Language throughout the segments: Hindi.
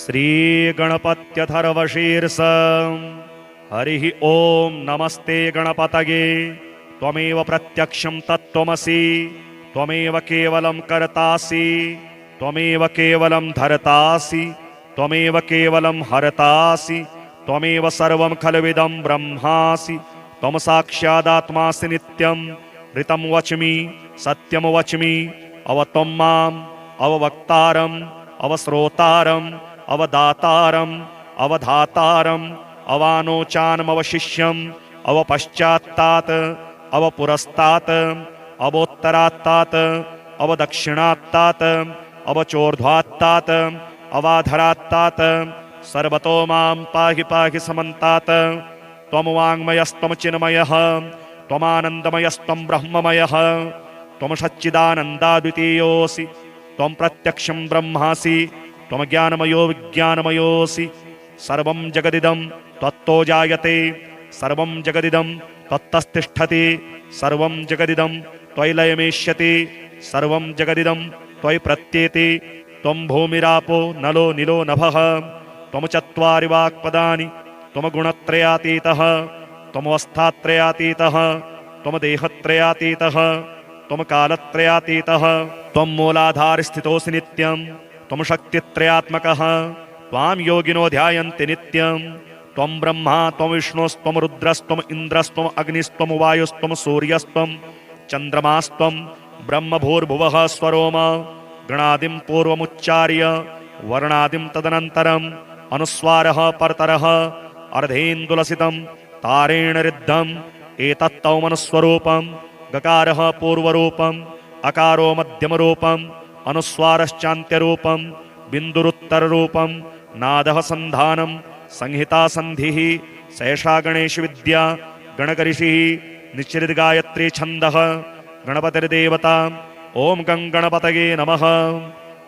श्रीगणपत्यथर्वशीर्ष हरिः ओम नमस्ते गणपतये। त्वमेव प्रत्यक्षं तत्त्वमसि, त्वमेव केवलं कर्तासि, त्वमेव केवलं धर्तासि, त्वमेव केवलं हरतासि, त्वमेव सर्वं खल्विदं ब्रह्मासि। त्वं साक्षादात्मासि नित्यं ऋतं वच्मि सत्यं वच्मि। अवत्वं माम् अववक्तारम् अवश्रोतारम् अवदातारम् अवधातारम् अवानोचानमवशिष्यम् अवपश्चात्तात् अवपुरस्तात् अवोत्तरात्तात् अवदक्षिणात्तात् अवचोर्ध्वात्तात् अवाधरात्तात् सर्वतो मां पाहि पाहि समन्तात्। त्वं वाङ्मयस्त्वं चिन्मयः त्वमानन्दमयस्त्वं ब्रह्ममयः। त्वं सच्चिदानन्दाद्वितीयोऽसि, त्वं प्रत्यक्षं ब्रह्मासि, त्वं ज्ञानमयो विज्ञानमयोऽसि। सर्वं जगदिदं त्वत्तो जायते, सर्वं जगदिदं त्वत्तस्तिष्ठति, सर्वं जगदिदं त्वयि लयमेष्यति, सर्वं जगदिदं त्वयि प्रत्येति। त्वं भूमिरापो नलो निलो नभः, त्वं चत्वारि वाक्पदानि, त्वं गुणत्रयातीतः, त्वमवस्थात्रयातीतः, त्वं देहत्रयातीतः, त्वं कालत्रयातीतः, त्वं मूलाधारस्थितोऽसि नित्यं, त्वं शक्तित्रयात्मकः। त्वां योगिनो ध्यायन्ति नित्यं। त्वं ब्रह्मा त्वं विष्णुस्त्वं रुद्रस्त्वं इन्द्रस्त्वं अग्निस्त्वं वायुस्त्वं सूर्यस्त्वं चन्द्रमास्त्वं ब्रह्मभूर्भुवः स्वरोम। गणादिं पूर्वमुच्चार्य वर्णादिं तदनन्तरम् अनुस्वारः परतरः अर्धेन्दुलसितं तारेण रिद्धम् एतत्तौमनुस्वरूपं। गकारः पूर्वरूपम् अकारो मध्यमरूपम् अनुस्वारश्चान्त्यरूपं बिन्दुरुत्तररूपं। नादः सन्धानं संहिता संधिः सैषा गणेश विद्या गणकऋषिः निश्चित गायत्री छन्दः गणपतिर्देवता। ओम गं गणपतये नमः।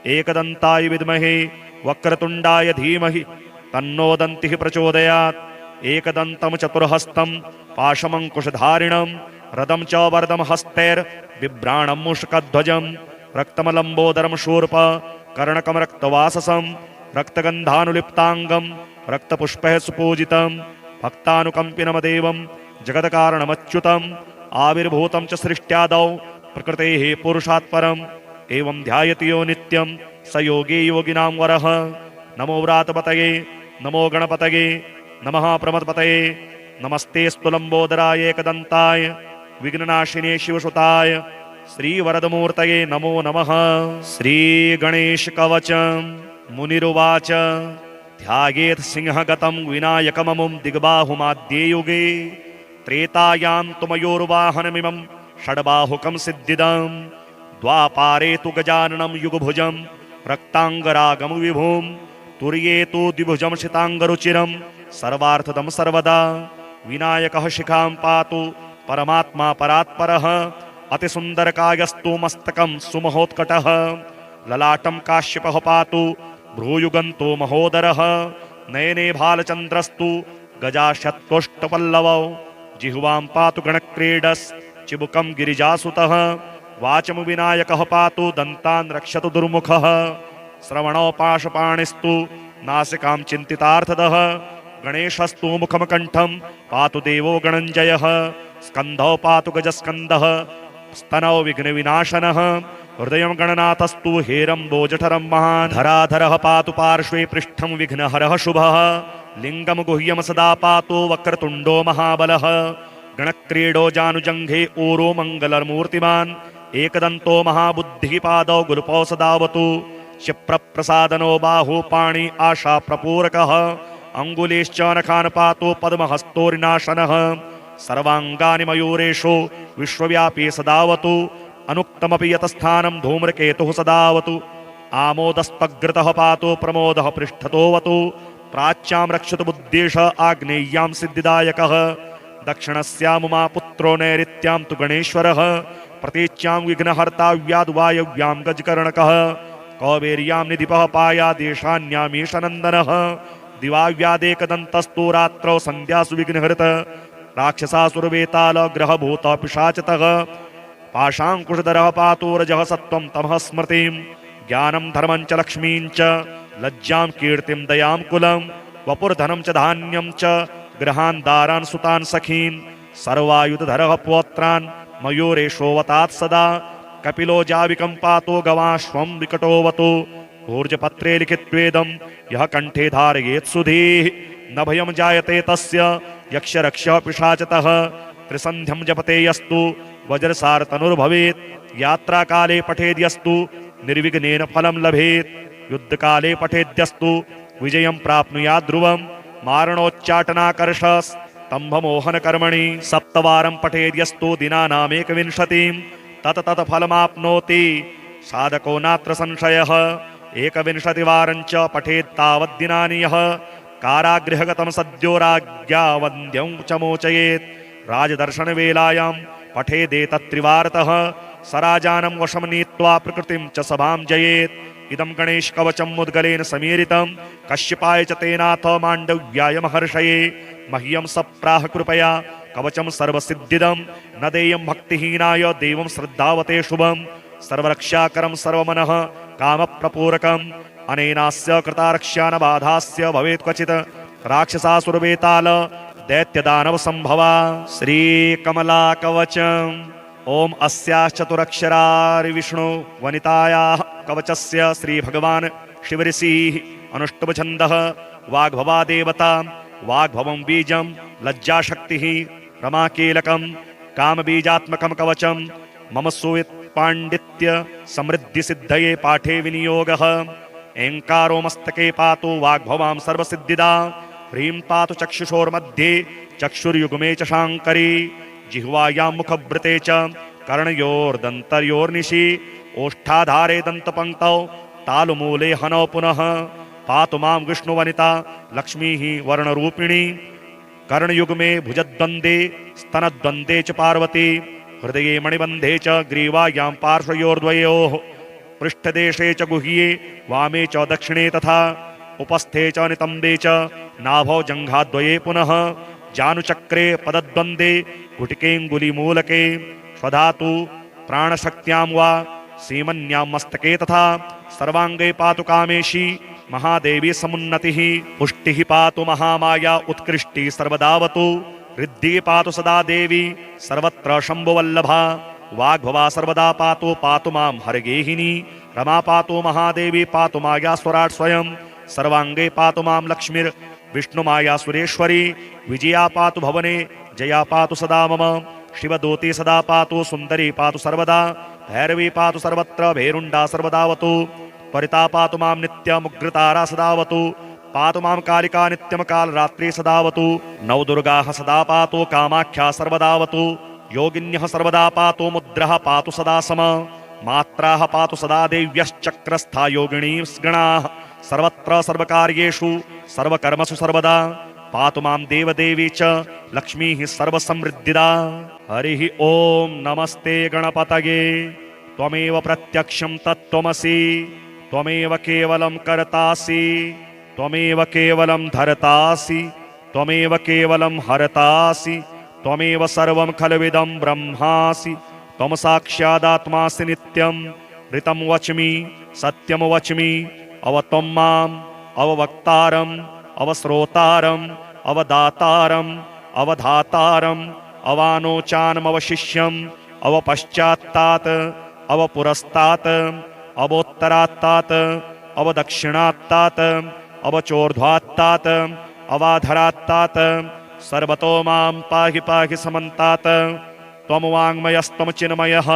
एकदन्ताय विद्महे वक्रतुण्डाय धीमहि तन्नो दन्तिः प्रचोदयात्। एकदन्तं चतुर्हस्तं पाशमङ्कुशधारिणं रदं च वरदं हस्तैर्बिभ्राणं मूषकध्वजं रक्तमलम्बोदरं शूर्प कर्णकं रक्तवाससं रक्तगन्धानुलिप्ताङ्गं रक्तपुष्पैः सुपूजितं भक्तानुकम्पिनमदेवं जगत्कारणमच्युतम् आविर्भूतं च सृष्ट्यादौ प्रकृतेः पुरुषात् परम् एवं ध्यायति यो नित्यं स योगी योगिनां वरः। नमो व्रातपतये नमो गणपतये नमः प्रमदपतये। नमस्ते स्तुलम्बोदराय एकदन्ताय विघ्ननाशिने शिवसुताय श्रीवरदमूर्तये नमो नमः। श्रीगणेशकवच मुनिरुवाच ध्यायेत् सिंहगतं विनायकममुं दिग्बाहुमाद्ये युगे त्रेतायां तु मयोर्वाहनमिमं षड्बाहुकं सिद्धिदं। द्वापारे तु गजाननं युगभुजं रक्ताङ्गरागं विभुं तुर्ये तु द्विभुजं शिताङ्गरुचिरं सर्वार्थदं सर्वदा। विनायकः शिखां पातु परमात्मा परात्परः अतिसुन्दरकायस्तु मस्तकं सुमहोत्कटः। ललाटं काश्यपः पातु भ्रूयुगन्तो महोदरः। नयने भालचन्द्रस्तु गजाशत्कोष्ठपल्लवौ जिह्वां पातु गणक्रीडस् चिबुकं गिरिजासुतः। वाचं विनायकः पातु दन्तान् रक्षतु दुर्मुखः। श्रवणौ पाशपाणिस्तु नासिकां चिन्तितार्थदः। गणेशस्तु मुखं कण्ठं पातु देवो गणञ्जयः। स्कन्धौ पातु गजस्कन्दः स्तनौ विघ्नविनाशनः। हृदयं गणनाथस्तु हेरम्बो जठरं महान्। धराधरः पातु पार्श्वे पृष्ठं विघ्नहरः शुभः। लिङ्गं गुह्यं सदा पातु वक्रतुण्डो महाबलः। गणक्रीडो जानुजङ्घे ऊरो मङ्गलमूर्तिमान्। एकदन्तो महाबुद्धिः पादौ गुरुपौ सदावतु। क्षिप्रप्रसादनो बाहु पाणि आशा प्रपूरकः। अङ्गुलीश्च नखान् पातु पद्महस्तोरिनाशनः। सर्वाङ्गानि मयूरेषु विश्वव्यापी सदावतु। अनुक्तमपि यतस्थानं धूम्रकेतुः सदावतु। आमोदस्तग्रतः पातु प्रमोदः पृष्ठतोऽवतु। प्राच्यां रक्षतु बुद्धेश आग्नेय्यां सिद्धिदायकः। दक्षिणस्यामुमा पुत्रो नैऋत्यां तु गणेश्वरः। प्रतीच्यां विघ्नहर्ता व्याद्वायव्यां गजकर्णकः। कौबेर्यां निधिपः पायादेशान्यामीशनन्दनः। दिवाव्यादेकदन्तस्तु रात्रौ सन्ध्यासु विघ्नहृत। राक्षसासुरवेतालग्रहभूतः पिशाचतः। पाशाङ्कुशधरः पातु रजः सत्त्वं तमः स्मृतिं। ज्ञानं धर्मं च लक्ष्मीं च लज्जां कीर्तिं दयां कुलं वपुर्धनं च धान्यं च गृहान् दारान् सुतान् सखीन् सर्वायुधधरः पौत्रान् मयूरेशोऽवतात् सदा कपिलो जाविकं पातो गवाश्वं विकटोऽवतु ऊर्जपत्रे लिखित्वेदं यः कंठे धारयेत् सुधीः न भयं जायते तस्य यक्षरक्षः पिशाचतः त्रिसन्ध्यं जपते यस्तु वज्रसारतनुर्भवेत् यात्राकाले पठेद्यस्तु निर्विघ्नेन फलं लभेत् युद्धकाले पठेद्यस्तु विजयं प्राप्नुयात् ध्रुवं मारणोच्चाटनाकर्षस्तम्भमोहनकर्मणि सप्तवारं पठेद्यस्तु दिनानामेकविंशतिं तत फलमाप्नोति साधको नात्र संशयः एकविंशतिवारं च पठेत्तावद्दिनानि यः कारागृहगतं सद्यो राज्ञा वन्द्यं च मोचयेत् राजदर्शनवेलायां पठेदेतत्त्रिवारतः स राजानं वशं नीत्वा प्रकृतिं च सभां जयेत् इदं गणेश कवचं मुद्गलेन समीरितं कश्यपाय च तेनाथ माण्डव्याय महर्षये मह्यं सप्राह कृपया कवचं सर्वसिद्धिदं न देयं भक्तिहीनाय देवं श्रद्धावते शुभं सर्वरक्षाकरं सर्वमनः कामप्रपूरकम् अनेनास्य कृतारक्ष्या न बाधास्य भवेत् क्वचित् राक्षसासुरवेताल दैत्यदानव संभवा श्रीकमला कवचम् ओम अस्याश्चतुरक्षरारि विष्णु वनितायाः कवचस्य श्रीभगवान् शिवऋषिः अनुष्टुभ छन्दः वाग्भवा देवता वाग्भवं बीजं लज्जाशक्तिः रमाकीलकं कामबीजात्मकं कवचं मम सुवित्पाण्डित्य समृद्धिसिद्धये पाठे विनियोगः ऐङ्कारो मस्तके पातु वाग्भवां सर्वसिद्धिदा ह्रीं पातु चक्षुषोर्मध्ये चक्षुर्युग्मे च शाङ्करी जिह्वायां मुखभृते च कर्णयोर्दन्तयोर्निशि ओष्ठाधारे दन्तपङ्क्तौ तालुमूले हनौ पुनः पातु मां विष्णुवनिता लक्ष्मीः वर्णरूपिणी कर्णयुग्मे भुजद्वन्द्वे स्तनद्वन्द्वे च पार्वती हृदये मणिबन्धे च ग्रीवायां पार्श्वयोर्द्वयोः पृष्ठदेशे च गुह्ये वामे च दक्षिणे तथा उपस्थे च नितम्बे च नाभौ जङ्घाद्वये पुनः जानुचक्रे पदद्वन्द्वे गुटिकेऽङ्गुलीमूलके स्वधातु प्राणशक्त्यां वा सीमन्यां मस्तके तथा सर्वाङ्गे पातु कामेशी महादेवी समुन्नतिः पुष्टिः पातु महामाया उत्कृष्टिः सर्वदावतु रिद्धिः पातु सदा देवी सर्वत्र शम्भुवल्लभा वाग्भवा सर्वदा पातु मां हरगेहिनी रमा पातु महादेवी पातु माया स्वराट् स्वयं सर्वाङ्गे पातु मां लक्ष्मीर् विष्णुमाया सुरेश्वरी विजया पातु भवने जया पातु सदा मम शिवदूती सदा पातु सुन्दरी पातु सर्वदा भैरवी पातु सर्वत्र भैरुण्डा सर्वदावतु त्वरिता पातु मां नित्यमुग्रतारा सदावतु पातु मां कालिका नित्यं कालरात्रि सदावतु नवदुर्गाः सदा पातु कामाख्या सर्वदावतु योगिन्यः सर्वदा पातु मुद्रः पातु सदा सम मात्राः पातु सदा देव्यश्चक्रस्था योगिनीस्गणाः सर्वत्र सर्वकार्येषु सर्वकर्मसु सर्वदा पातु मां देवदेवी च लक्ष्मीः सर्वसमृद्धिदा हरिः ओम नमस्ते गणपतये त्वमेव प्रत्यक्षं तत्त्वमसि त्वमेव केवलं कर्तासि त्वमेव केवलं धर्तासि त्वमेव केवलं हरतासि त्वमेव सर्वं खल्विदं ब्रह्मासि त्वं साक्षादात्मासि नित्यं ऋतं वच्मि सत्यं वच्मि अवत्वं माम् अववक्तारम् अवश्रोतारम् अवदातारम् अवधातारम् अवानोचानमवशिष्यम् अवपश्चात्तात् अवपुरस्तात् अवोत्तरात्तात् अवदक्षिणात्तात् अवचोर्ध्वात्तात् अवाधरात्तात् सर्वतो मां पाहि पाहि समन्तात् त्वं वाङ्मयस्त्वं चिन्मयः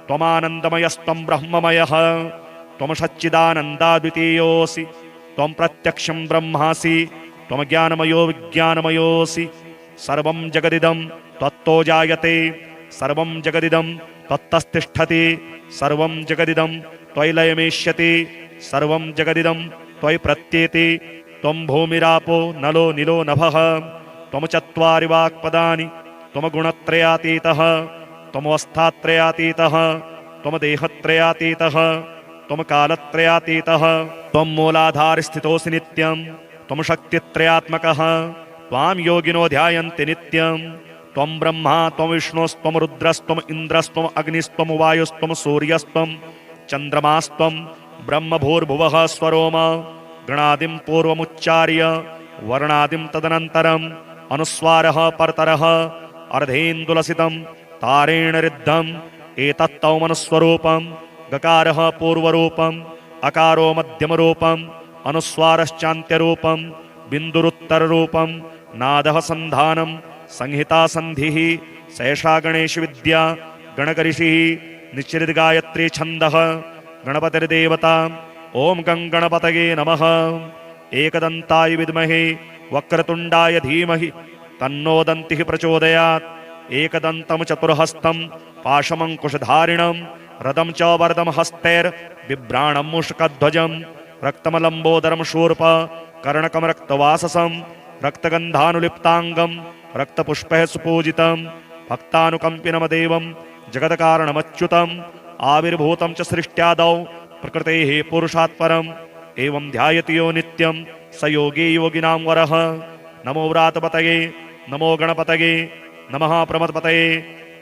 त्वमानन्दमयस्त्वं ब्रह्ममयः त्वं सच्चिदानन्दाद्वितीयोऽसि त्वं प्रत्यक्षं ब्रह्मासि त्वं ज्ञानमयो विज्ञानमयोऽसि सर्वं जगदिदं त्वत्तो जायते सर्वं जगदिदं त्वत्तस्तिष्ठति सर्वं जगदिदं त्वयि लयमेष्यति सर्वं जगदिदं त्वयि प्रत्येति त्वं भूमिरापो नलो निलो नभः त्वं चत्वारि वाक्पदानि त्वं गुणत्रयातीतः त्वमवस्थात्रयातीतः त्वं देहत्रयातीतः त्वं कालत्रयातीतः त्वं मूलाधारस्थितोऽसि नित्यं त्वं शक्तित्रयात्मकः त्वां योगिनो ध्यायन्ति नित्यं त्वं ब्रह्मा त्वं विष्णुस्त्वं रुद्रस्त्वं इन्द्रस्त्वं अग्निस्त्वं वायुस्त्वं सूर्यस्त्वं चन्द्रमास्त्वं ब्रह्मभूर्भुवः स्वरोम गणादिं पूर्वमुच्चार्य वर्णादिं तदनन्तरम् अनुस्वारः परतरः अर्धेन्दुलसितं तारेण रिद्धम् एतत्तौमनुस्वरूपं गकारः पूर्वरूपम् अकारो मध्यमरूपम् अनुस्वारश्चान्त्यरूपम् बिन्दुरुत्तररूपम् नादः सन्धानं संहिता संधिः सैषा गणेश विद्या गणकऋषिः निश्चित गायत्री छन्दः गणपतिर्देवता ओम गं गणपतये नमः। एकदन्ताय विद्महे वक्रतुण्डाय धीमहि तन्नो दन्तिः प्रचोदयात्। एकदन्तं चतुर्हस्तं पाशमङ्कुशधारिणं रदं च वरदं हस्तैर्बिभ्राणं मूषकध्वजं रक्तमलम्बोदरं शूर्प कर्णकं रक्तवाससं रक्तगन्धानुलिप्ताङ्गं रक्तपुष्पैः सुपूजितं भक्तानुकम्पिनमदेवं जगत्कारणमच्युतम् आविर्भूतं च सृष्ट्यादौ प्रकृतेः पुरुषात् परम् एवं ध्यायति यो नित्यं स योगी योगिनां वरः। नमो व्रातपतये नमो गणपतये नमः प्रमदपतये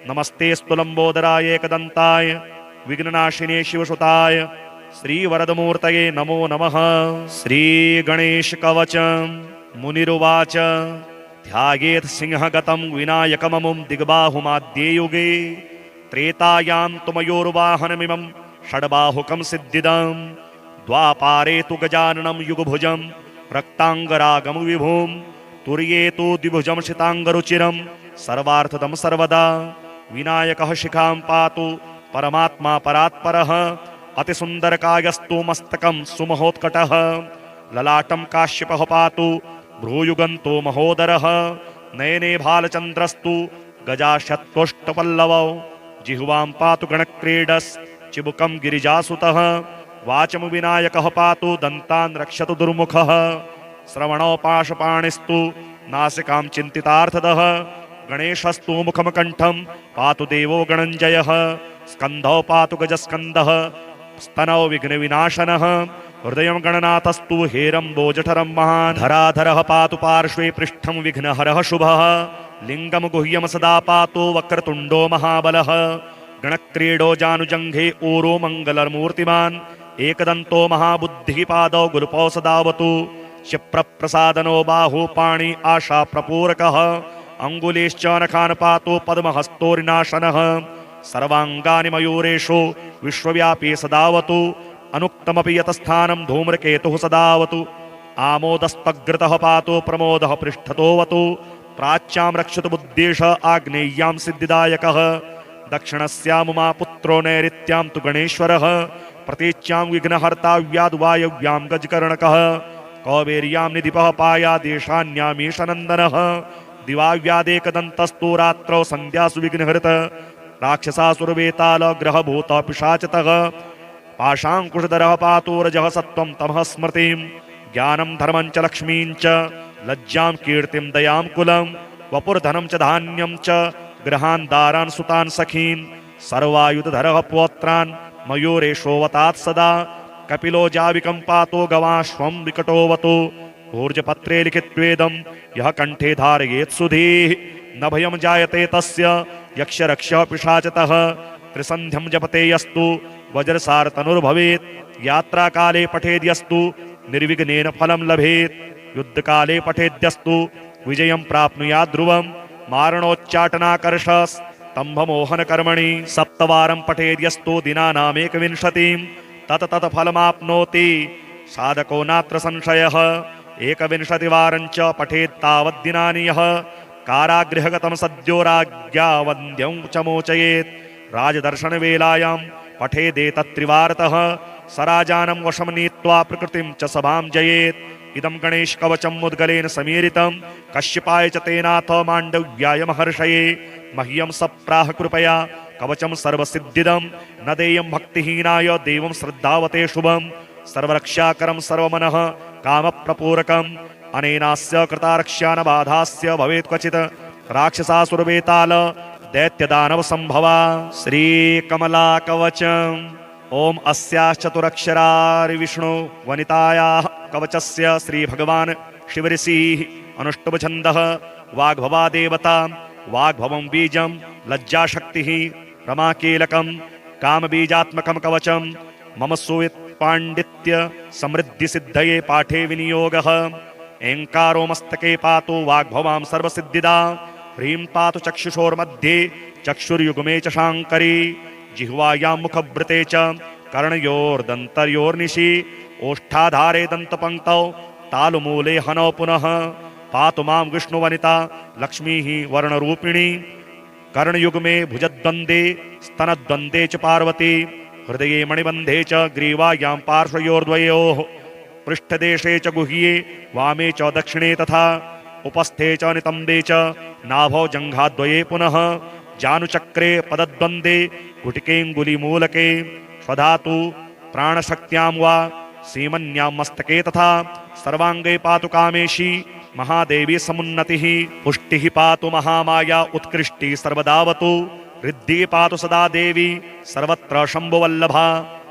नमस्ते स्तुलम्बोदराय एकदन्ताय विघ्ननाशिने शिवसुताय श्रीवरदमूर्तये नमो नमः। श्रीगणेशकवचं मुनिरुवाच ध्यायेत् सिंहगतं विनायकममुं दिग्बाहुमाद्ये युगे त्रेतायां तु मयोर्वाहनमिमं षड्बाहुकं सिद्धिदम् द्वापारे तु गजाननं युगभुजं रक्ताङ्गरागं विभुं तुर्ये तु द्विभुजं शिताङ्गरुचिरं सर्वार्थदं सर्वदा विनायकः शिखां पातु परमात्मा परात्परः अतिसुन्दरकायस्तु मस्तकं सुमहोत्कटः ललाटं काश्यपः पातु भ्रूयुगन्तो महोदरः नयने भालचन्द्रस्तु गजाशत्कोष्ठपल्लवौ जिह्वां पातु गणक्रीडस् चिबुकं गिरिजासुतः वाचं विनायकः पातु दन्तान् रक्षतु दुर्मुखः श्रवणौ पाशपाणिस्तु नासिकां चिन्तितार्थदः गणेशस्तु मुखं कण्ठं पातु देवो गणञ्जयः स्कन्धौ पातु गजस्कन्दः स्तनौ विघ्नविनाशनः हृदयं गणनाथस्तु हेरम्बोजठरं महान् धराधरः पातु पार्श्वे पृष्ठं विघ्नहरः शुभः लिङ्गं गुह्यं सदा पातु वक्रतुण्डो महाबलः गणक्रीडो जानुजङ्घे ऊरो मङ्गलमूर्तिमान् एकदन्तो महाबुद्धिः पादौ गुरुपौ सदावतु क्षिप्रप्रसादनो बाहु पाणि आशा प्रपूरकः अङ्गुलीश्च नखान् पातु पद्महस्तोरिनाशनः सर्वाङ्गानि मयूरेषु विश्वव्यापी सदावतु अनुक्तमपि यतस्थानं धूम्रकेतुः सदावतु आमोदस्तग्रतः पातु प्रमोदः पृष्ठतोऽवतु प्राच्यां रक्षतु बुद्धेश आग्नेय्यां सिद्धिदायकः दक्षिणस्यामुमा पुत्रो नैऋत्यां तु गणेश्वरः प्रतीच्यां विघ्नहर्ता व्याद्वायव्यां गजकर्णकः कौबेर्यां निधिपः पायादेशान्यामीशनन्दनः दिवाव्यादेकदन्तस्तु रात्रौ सन्ध्यासु विघ्नहृत राक्षसासुरवेतालग्रहभूतः पिशाचतः पाशाङ्कुशधरः पातु रजः सत्त्वं तमः स्मृतिं ज्ञानं धर्मं च लक्ष्मीं च लज्जां कीर्तिं दयां कुलं वपुर्धनं च धान्यं च गृहान् दारान् सुतान् सखीन् सर्वायुधधरः पौत्रान् मयूरेशोऽवतात् सदा कपिलो जाविकं पातो गवाश्वं विकटोऽवतु ऊर्जपत्रे लिखित्वेदं यः कण्ठे धारयेत् सुधीः न भयं जायते तस्य यक्षरक्षः पिशाचतः त्रिसन्ध्यं जपते यस्तु वज्रसारतनुर्भवेत् यात्राकाले पठेद्यस्तु निर्विघ्नेन फलं लभेत् युद्धकाले पठेद्यस्तु विजयं प्राप्नुयात् ध्रुवं मारणोच्चाटनाकर्षस्तम्भमोहनकर्मणि सप्तवारं पठेद्यस्तु दिनानामेकविंशतिं तत फलमाप्नोति साधको नात्र संशयः एकविंशतिवारं च पठेत्तावद्दिनानि यः कारागृहगतं सद्यो राज्ञा वन्द्यं च मोचयेत् राजदर्शनवेलायां पठेदेतत्त्रिवारतः स राजानं वशं नीत्वा प्रकृतिं च सभां जयेत् इदं गणेशकवचं मुद्गलेन समीरितं कश्यपाय च तेनाथ माण्डव्याय महर्षये मह्यं सप्राह कृपया कवचं सर्वसिद्धिदं न देयं भक्तिहीनाय देवं श्रद्धावते शुभं सर्वरक्षाकरं सर्वमनः कामप्रपूरकम् अनेनास्य कृतारक्षा न बाधास्य भवेत् क्वचित् राक्षसासुरवेताल दैत्यदानव संभवा। श्रीकमलाकवचम् ओम अस्याश्चतुरक्षरारि विष्णु वनितायाः कवचस्य श्रीभगवान् शिवऋषिः अनुष्टुभछन्दः वाग्भवा देवता वाग्भवं बीजं लज्जाशक्तिः रमाकीलकं कामबीजात्मकं कवचं मम सुवित् पाण्डित्य समृद्धि सिद्धये पाठे विनियोगः। ऐङ्कारो मस्तके पातु वाग्भवां सर्वसिद्धिदा। ह्रीं पातु चक्षुषोर्मध्ये चक्षुर्युग्मे च शाङ्करी। जिह्वायां मुखभृते च कर्णयोर्दन्तयोर्निशि। ओष्ठाधारे दन्तपङ्क्तौ तालुमूले हनौ पुनः। पातु मां विष्णुवनिता लक्ष्मीः वर्णरूपिणी। कर्णयुग्मे भुजद्वन्द्वे स्तनद्वन्द्वे च पार्वती। हृदये मणिबन्धे च ग्रीवायां पार्श्वयोर्द्वयोः। पृष्ठदेशे च गुह्ये वामे च दक्षिणे तथा। उपस्थे च नितम्बे च नाभौ जङ्घाद्वये पुनः। जानुचक्रे पदद्वन्द्वे गुटिकेऽङ्गुलीमूलके। स्वधातु प्राणशक्त्यां वा सीमन्यां मस्तके तथा। सर्वाङ्गे पातु कामेशी महादेवी समुन्नतिः। पुष्टिः पातु महामाया उत्कृष्टिः सर्वदावतु। रिद्धिः पातु सदा देवी सर्वत्र शम्भुवल्लभा।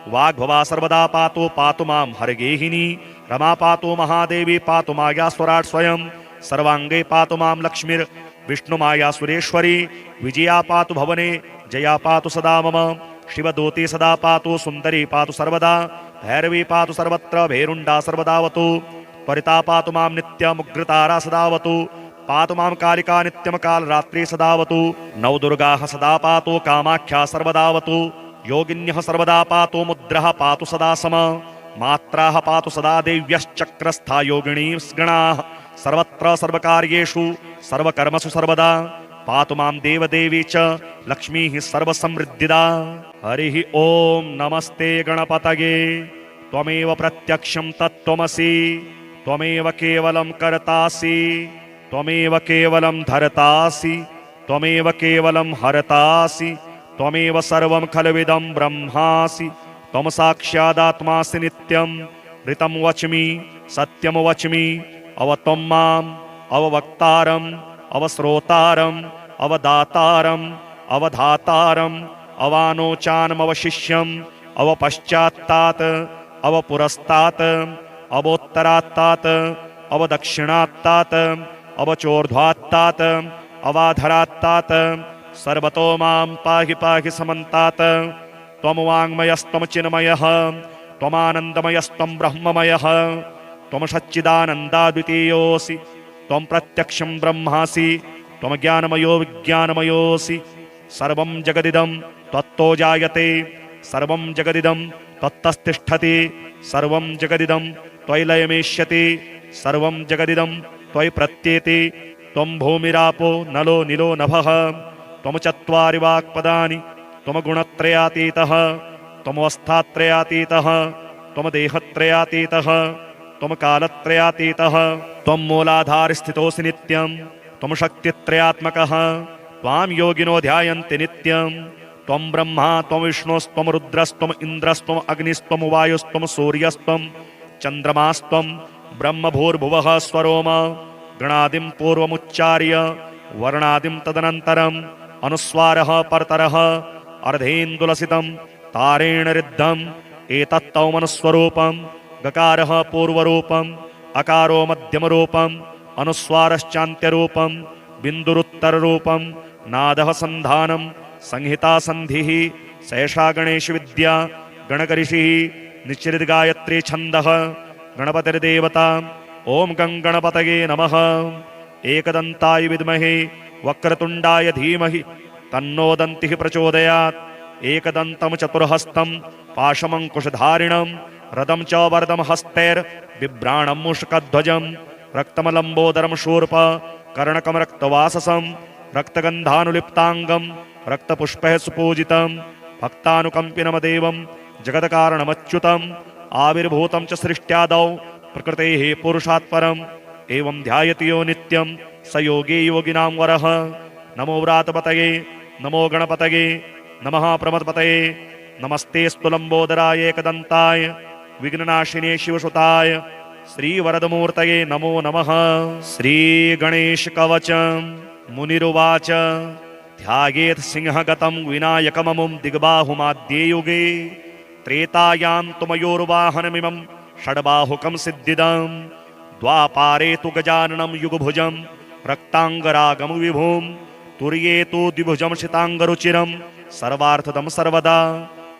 वाग्भवा सर्वदा पातु मां हरगेहिनी। रमा पातु महादेवी पातु माया स्वराट् स्वयं। सर्वाङ्गे पातु मां लक्ष्मीर् विष्णुमाया सुरेश्वरी। विजया पातु भवने जया पातु सदा मम। शिवदूती सदा पातु सुन्दरी पातु सर्वदा। भैरवी पातु सर्वत्र भैरुण्डा सर्वदावतु। त्वरिता पातु मां नित्यमुग्रतारा सदावतु। पातु मां कालिका नित्यं कालरात्रि सदावतु। नवदुर्गाः सदा पातु कामाख्या सर्वदावतु। योगिन्यः सर्वदा पातु मुद्रः पातु सदा सम। मात्राः पातु सदा देव्यश्चक्रस्था योगिनीस्गणाः। सर्वत्र सर्वकार्येषु सर्वकर्मसु सर्वदा। पातु मां देवदेवी च लक्ष्मीः सर्वसमृद्धिदा। हरिः ॐ नमस्ते गणपतये। त्वमेव प्रत्यक्षं तत्त्वमसि। त्वमेव केवलं कर्तासि। त्वमेव केवलं धर्तासि। त्वमेव केवलं हरतासि। त्वमेव सर्वं खल्विदं ब्रह्मासि। त्वं साक्षादात्मासि नित्यं। ऋतं वच्मि सत्यं वच्मि। अवत्वं माम् अववक्तारम् अवश्रोतारम् अवदातारम् अवधातारम् अवानोचानमवशिष्यम् अवपश्चात्तात् अवपुरस्तात् अवोत्तरात्तात् अवदक्षिणात्तात् अवचोर्ध्वात्तात् अवाधरात्तात्। सर्वतो मां पाहि पाहि समन्तात्। त्वं वाङ्मयस्त्वं चिन्मयः त्वमानन्दमयस्त्वं ब्रह्ममयः। त्वं सच्चिदानन्दाद्वितीयोऽसि। त्वं प्रत्यक्षं ब्रह्मासि। त्वं ज्ञानमयो विज्ञानमयोऽसि। सर्वं जगदिदं त्वत्तो जायते। सर्वं जगदिदं त्वत्तस्तिष्ठति। सर्वं जगदिदं त्वयि लयमेष्यति। सर्वं जगदिदं त्वयि प्रत्येति। त्वं भूमिरापो नलो निलो नभः। त्वं चत्वारि वाक्पदानि। त्वं गुणत्रयातीतः। त्वमवस्थात्रयातीतः। त्वं देहत्रयातीतः। त्वं कालत्रयातीतः। त्वं मूलाधारस्थितोऽसि नित्यं। त्वं शक्तित्रयात्मकः। त्वां योगिनो ध्यायन्ति नित्यं। त्वं ब्रह्मा त्वं विष्णुस्त्वं रुद्रस्त्वं इन्द्रस्त्वं अग्निस्त्वं वायुस्त्वं सूर्यस्त्वं चन्द्रमास्त्वं ब्रह्मभूर्भुवः स्वरोम। गणादिं पूर्वमुच्चार्य वर्णादिं तदनन्तरम् अनुस्वारः परतरः अर्धेन्दुलसितं तारेण रिद्धम्। एतत्तौमनुस्वरूपं। गकारः पूर्वरूपम्। अकारो मध्यमरूपम्। अनुस्वारश्चान्त्यरूपम्। बिन्दुरुत्तररूपम्। नादः सन्धानम्। संहिता सन्धिः। सैषा गणेशविद्या गणकऋषिः। निश्चितगायत्री छन्दः। गणपतिर्देवता। ॐ गं गणपतये नमः। एकदन्ताय विद्महे वक्रतुण्डाय धीमहि तन्नो दन्तिः प्रचोदयात्। एकदन्तं चतुर्हस्तं पाशमङ्कुशधारिणं रदं च वरदं हस्तैर्बिभ्राणं मूषकध्वजं रक्तमलम्बोदरं शूर्प कर्णकं रक्तवाससं रक्तगन्धानुलिप्ताङ्गं रक्तपुष्पैः सुपूजितं भक्तानुकम्पिनमदेवं जगत्कारणमच्युतम् आविर्भूतं च सृष्ट्यादौ प्रकृतेः पुरुषात् परम् एवं ध्यायति यो नित्यं स योगी योगिनां वरः। नमो व्रातपतये नमो गणपतये नमः प्रमदपतये। नमस्तेऽस्तु लम्बोदराय एकदन्ताय विघ्ननाशिने शिवसुताय श्रीवरदमूर्तये नमो नमः। श्रीगणेशकवच मुनिरुवाच ध्यायेत् सिंहगतं विनायकममुं दिग्बाहुमाद्ये युगे त्रेतायां तु मयोर्वाहनमिमं षड्बाहुकं सिद्धिदं द्वापारे तु गजाननं युगभुजं रक्ताङ्गरागं विभुं तुर्ये तु द्विभुजं शिताङ्गरुचिरं सर्वार्थदं सर्वदा।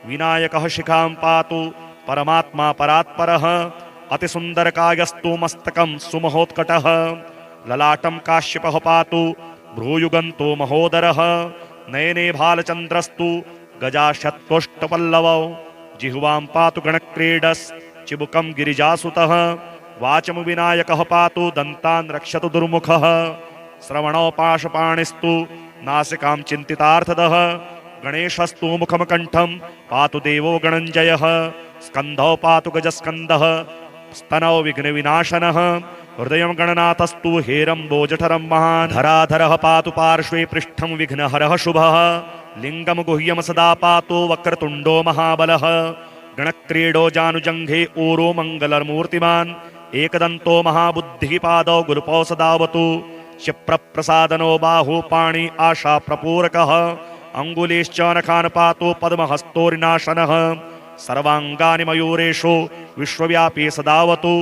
विनायकः शिखां पातु परमात्मा परात्परः अतिसुन्दरकायस्तु मस्तकं सुमहोत्कटः ललाटं काश्यपः पातु भ्रूयुगन्तो महोदरः नयने भालचन्द्रस्तु गजाशत्वष्टपल्लवौ जिह्वां पातु गणक्रीडश्चिबुकं गिरिजासुतः वाचं विनायकः पातु दन्तान् रक्षतु दुर्मुखः श्रवणौ पाशपाणिस्तु नासिकां चिन्तितार्थदः गणेशस्तु मुखं कण्ठं पातु देवो गणञ्जयः स्कन्धौ पातु गजस्कन्दः स्तनौ विघ्नविनाशनः हृदयं गणनाथस्तु हेरम्बो जठरं महान् धराधरः पातु पार्श्वे पृष्ठं विघ्नहरः शुभः लिङ्गं गुह्यं सदा पातु वक्रतुण्डो महाबलः गणक्रीडो जानुजङ्घे ऊरो मङ्गलमूर्तिमान् एकदन्तो महाबुद्धिः पादौ गुरुपौ सदावतु क्षिप्रप्रसादनो बाहु पाणि आशा प्रपूरकः अङ्गुलीश्च नखान् पातु पद्महस्तोरिनाशनः सर्वाङ्गानि मयूरेषु विश्वव्यापी सदावतु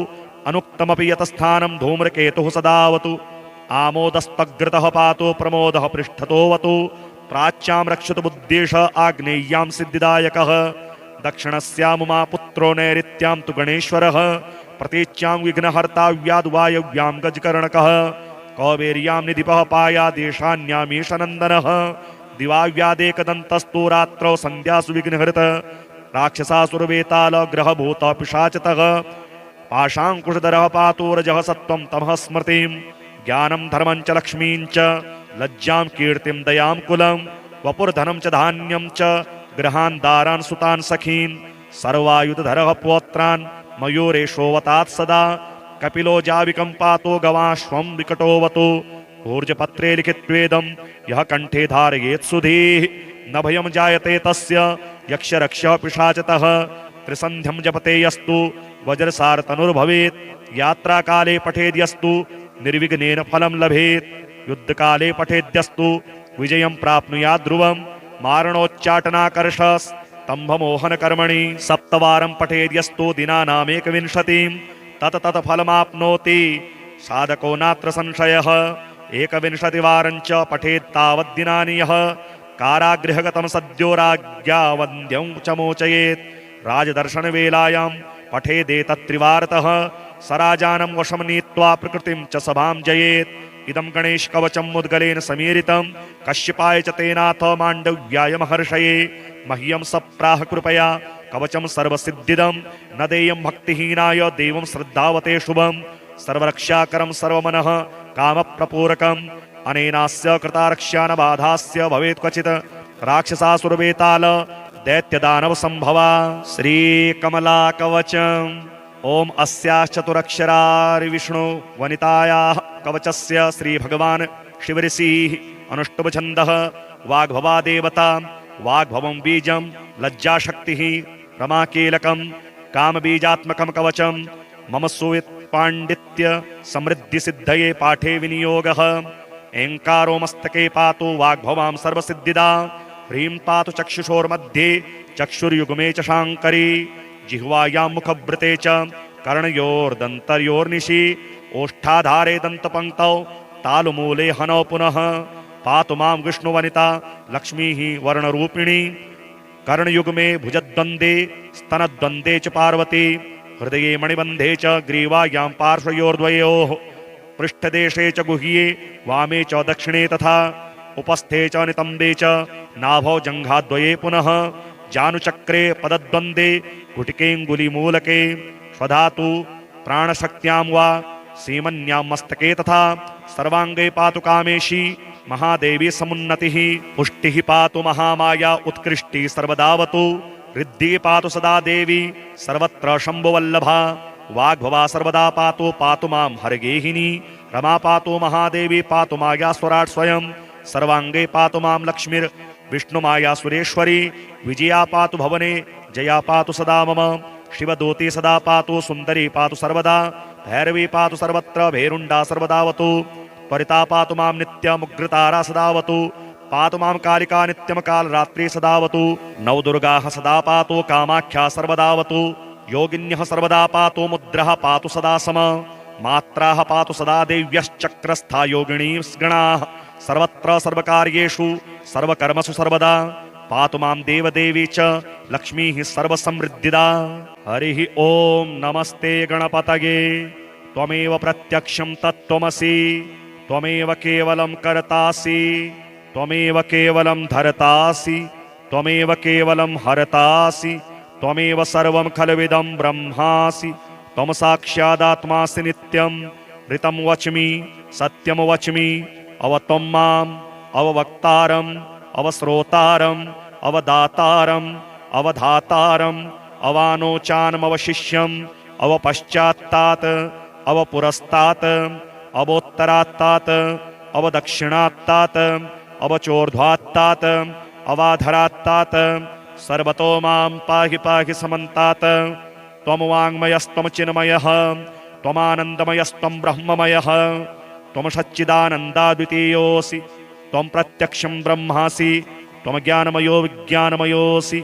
अनुक्तमपि यतस्थानं धूम्रकेतुः सदावतु आमोदस्तग्रतः पातु प्रमोदः पृष्ठतोऽवतु प्राच्यां रक्षतु बुद्धेश आग्नेय्यां सिद्धिदायकः दक्षिणस्यामुमा पुत्रो नैऋत्यां तु गणेश्वरः प्रतीच्यां विघ्नहर्ता व्याद्वायव्यां गजकर्णकः कौबेर्यां निधिपः पायादेशान्यामीशनन्दनः दिवाव्यादेकदन्तस्तु रात्रौ सन्ध्यासु विघ्नहृत राक्षसासुरवेताल ग्रहभूत पिशाचतः पाशाङ्कुशधरः पातु रजः सत्त्वं तमः स्मृतिं ज्ञानं धर्मं च लक्ष्मीं च लज्जां कीर्तिं दयां कुलं वपुर्धनं च धान्यं च गृहान् दारान् सुतान् सखीन् सर्वायुधधरः पौत्रान् मयूरेशोऽवतात् सदा कपिलो जाविकं पातो गवाश्वं विकटोऽवतु ऊर्जपत्रे लिखित्वेदं यः कंठे धारयेत् सुधीः न भयं जायते तस्य यक्षरक्षः पिशाचतः त्रिसन्ध्यं जपते यस्तु वज्रसारतनुर्भवेत् यात्राकाले पठेद्यस्तु निर्विघ्नेन फलं लभेत् युद्धकाले पठेद्यस्तु विजयं प्राप्नुयात् ध्रुवं मारणोच्चाटनाकर्षस्तम्भमोहनकर्मणि सप्तवारं पठेद्यस्तु दिनानामेकविंशतिं तत फलमाप्नोति साधको नात्र संशयः एकविंशतिवारं च पठेत्तावद्दिनानि यः कारागृहगतं सद्यो राज्ञा वन्द्यं च मोचयेत् राजदर्शनवेलायां पठेदेतत्त्रिवारतः स राजानं वशं नीत्वा प्रकृतिं च सभां जयेत् इदं गणेश कवचं मुद्गलेन समीरितं कश्यपाय च तेनाथ माण्डव्याय महर्षये मह्यं सप्राह कृपया कवचं सर्वसिद्धिदं न देयं भक्तिहीनाय देवं श्रद्धावते शुभं सर्वरक्षाकरं सर्वमनः कामप्रपूरकम् अनेनास्य कृतारक्ष्या न बाधास्य भवेत् क्वचित् राक्षसासुरवेताल दैत्यदानव संभवा श्रीकमला कवचम् ओम अस्याश्चतुरक्षरारि विष्णु वनितायाः कवचस्य श्रीभगवान् शिवऋषिः अनुष्टुभ छन्दः वाग्भवा देवता वाग्भवं बीजं लज्जाशक्तिः रमाकीलकं कामबीजात्मकं कवचं मम सुवित्पाण्डित्य समृद्धिसिद्धये पाठे विनियोगः ऐङ्कारो मस्तके पातु वाग्भवां सर्वसिद्धिदा ह्रीं पातु चक्षुषोर्मध्ये चक्षुर्युग्मे च शाङ्करी जिह्वायां मुखभृते च कर्णयोर्दन्तर्योर्निशि ओष्ठाधारे दन्तपङ्क्तौ तालुमूले हनौ पुनः पातु मां विष्णुवनिता लक्ष्मीः वर्णरूपिणी कर्णयुग्मे भुजद्वन्द्वे स्तनद्वन्द्वे च पार्वती हृदये मणिबन्धे च ग्रीवायां पार्श्वयोर्द्वयोः पृष्ठदेशे च गुह्ये वामे च दक्षिणे तथा उपस्थे च नितम्बे च नाभौ जङ्घाद्वये पुनः जानुचक्रे पदद्वन्द्वे गुटिकेऽङ्गुलीमूलके स्वधातु प्राणशक्त्यां वा सीमन्यां मस्तके तथा सर्वाङ्गे पातु कामेशी महादेवी समुन्नतिः पुष्टिः पातु महामाया उत्कृष्टिः सर्वदावतु रिद्धिः पातु सदा देवी सर्वत्र शम्भुवल्लभा वाग्भवा सर्वदा पातु मां हरगेहिनी रमा पातु महादेवी पातु माया स्वराट् स्वयं सर्वाङ्गे पातु मां लक्ष्मीर् विष्णुमाया सुरेश्वरी विजया पातु भवने जया पातु सदा मम शिवदूती सदा पातु सुन्दरी पातु सर्वदा भैरवी पातु सर्वत्र भैरुण्डा सर्वदावतु त्वरिता पातु मां नित्यमुग्रतारा सदावतु पातु मां कालिका नित्यमकालरात्रि सदावतु नवदुर्गाः सदा पातु कामाख्या सर्वदावतु योगिन्यः सर्वदा पातु मुद्रः पातु सदा सम मात्राः पातु सदा देव्यश्चक्रस्था योगिनीस्गणाः सर्वत्र सर्वकार्येषु सर्वकर्मसु सर्वदा पातु मां देवदेवी च लक्ष्मीः सर्वसमृद्धिदा। हरिः ॐ नमस्ते गणपतये। त्वमेव प्रत्यक्षं तत्त्वमसि, त्वमेव केवलं कर्तासि, त्वमेव केवलं धर्तासि, त्वमेव केवलं हरतासि, त्वमेव सर्वं खल्विदं ब्रह्मासि। त्वं साक्षादात्मासि नित्यं ऋतं वच्मि सत्यं वच्मि। अव त्वं माम् अववक्तारम् अवश्रोतारम् अवदातारम् अवधातारम् अवानोचानमवशिष्यम् अवपश्चात्तात् अवपुरस्तात् अवोत्तरात्तात् अवदक्षिणात्तात् अवचोर्ध्वात्तात् अवाधरात्तात् सर्वतो मां पाहि पाहि समन्तात्। त्वं वाङ्मयस्त्वं चिन्मयः त्वमानन्दमयस्त्वं ब्रह्ममयः त्वं सच्चिदानन्दाद्वितीयोऽसि। त्वं प्रत्यक्षं ब्रह्मासि त्वं ज्ञानमयो विज्ञानमयोऽसि।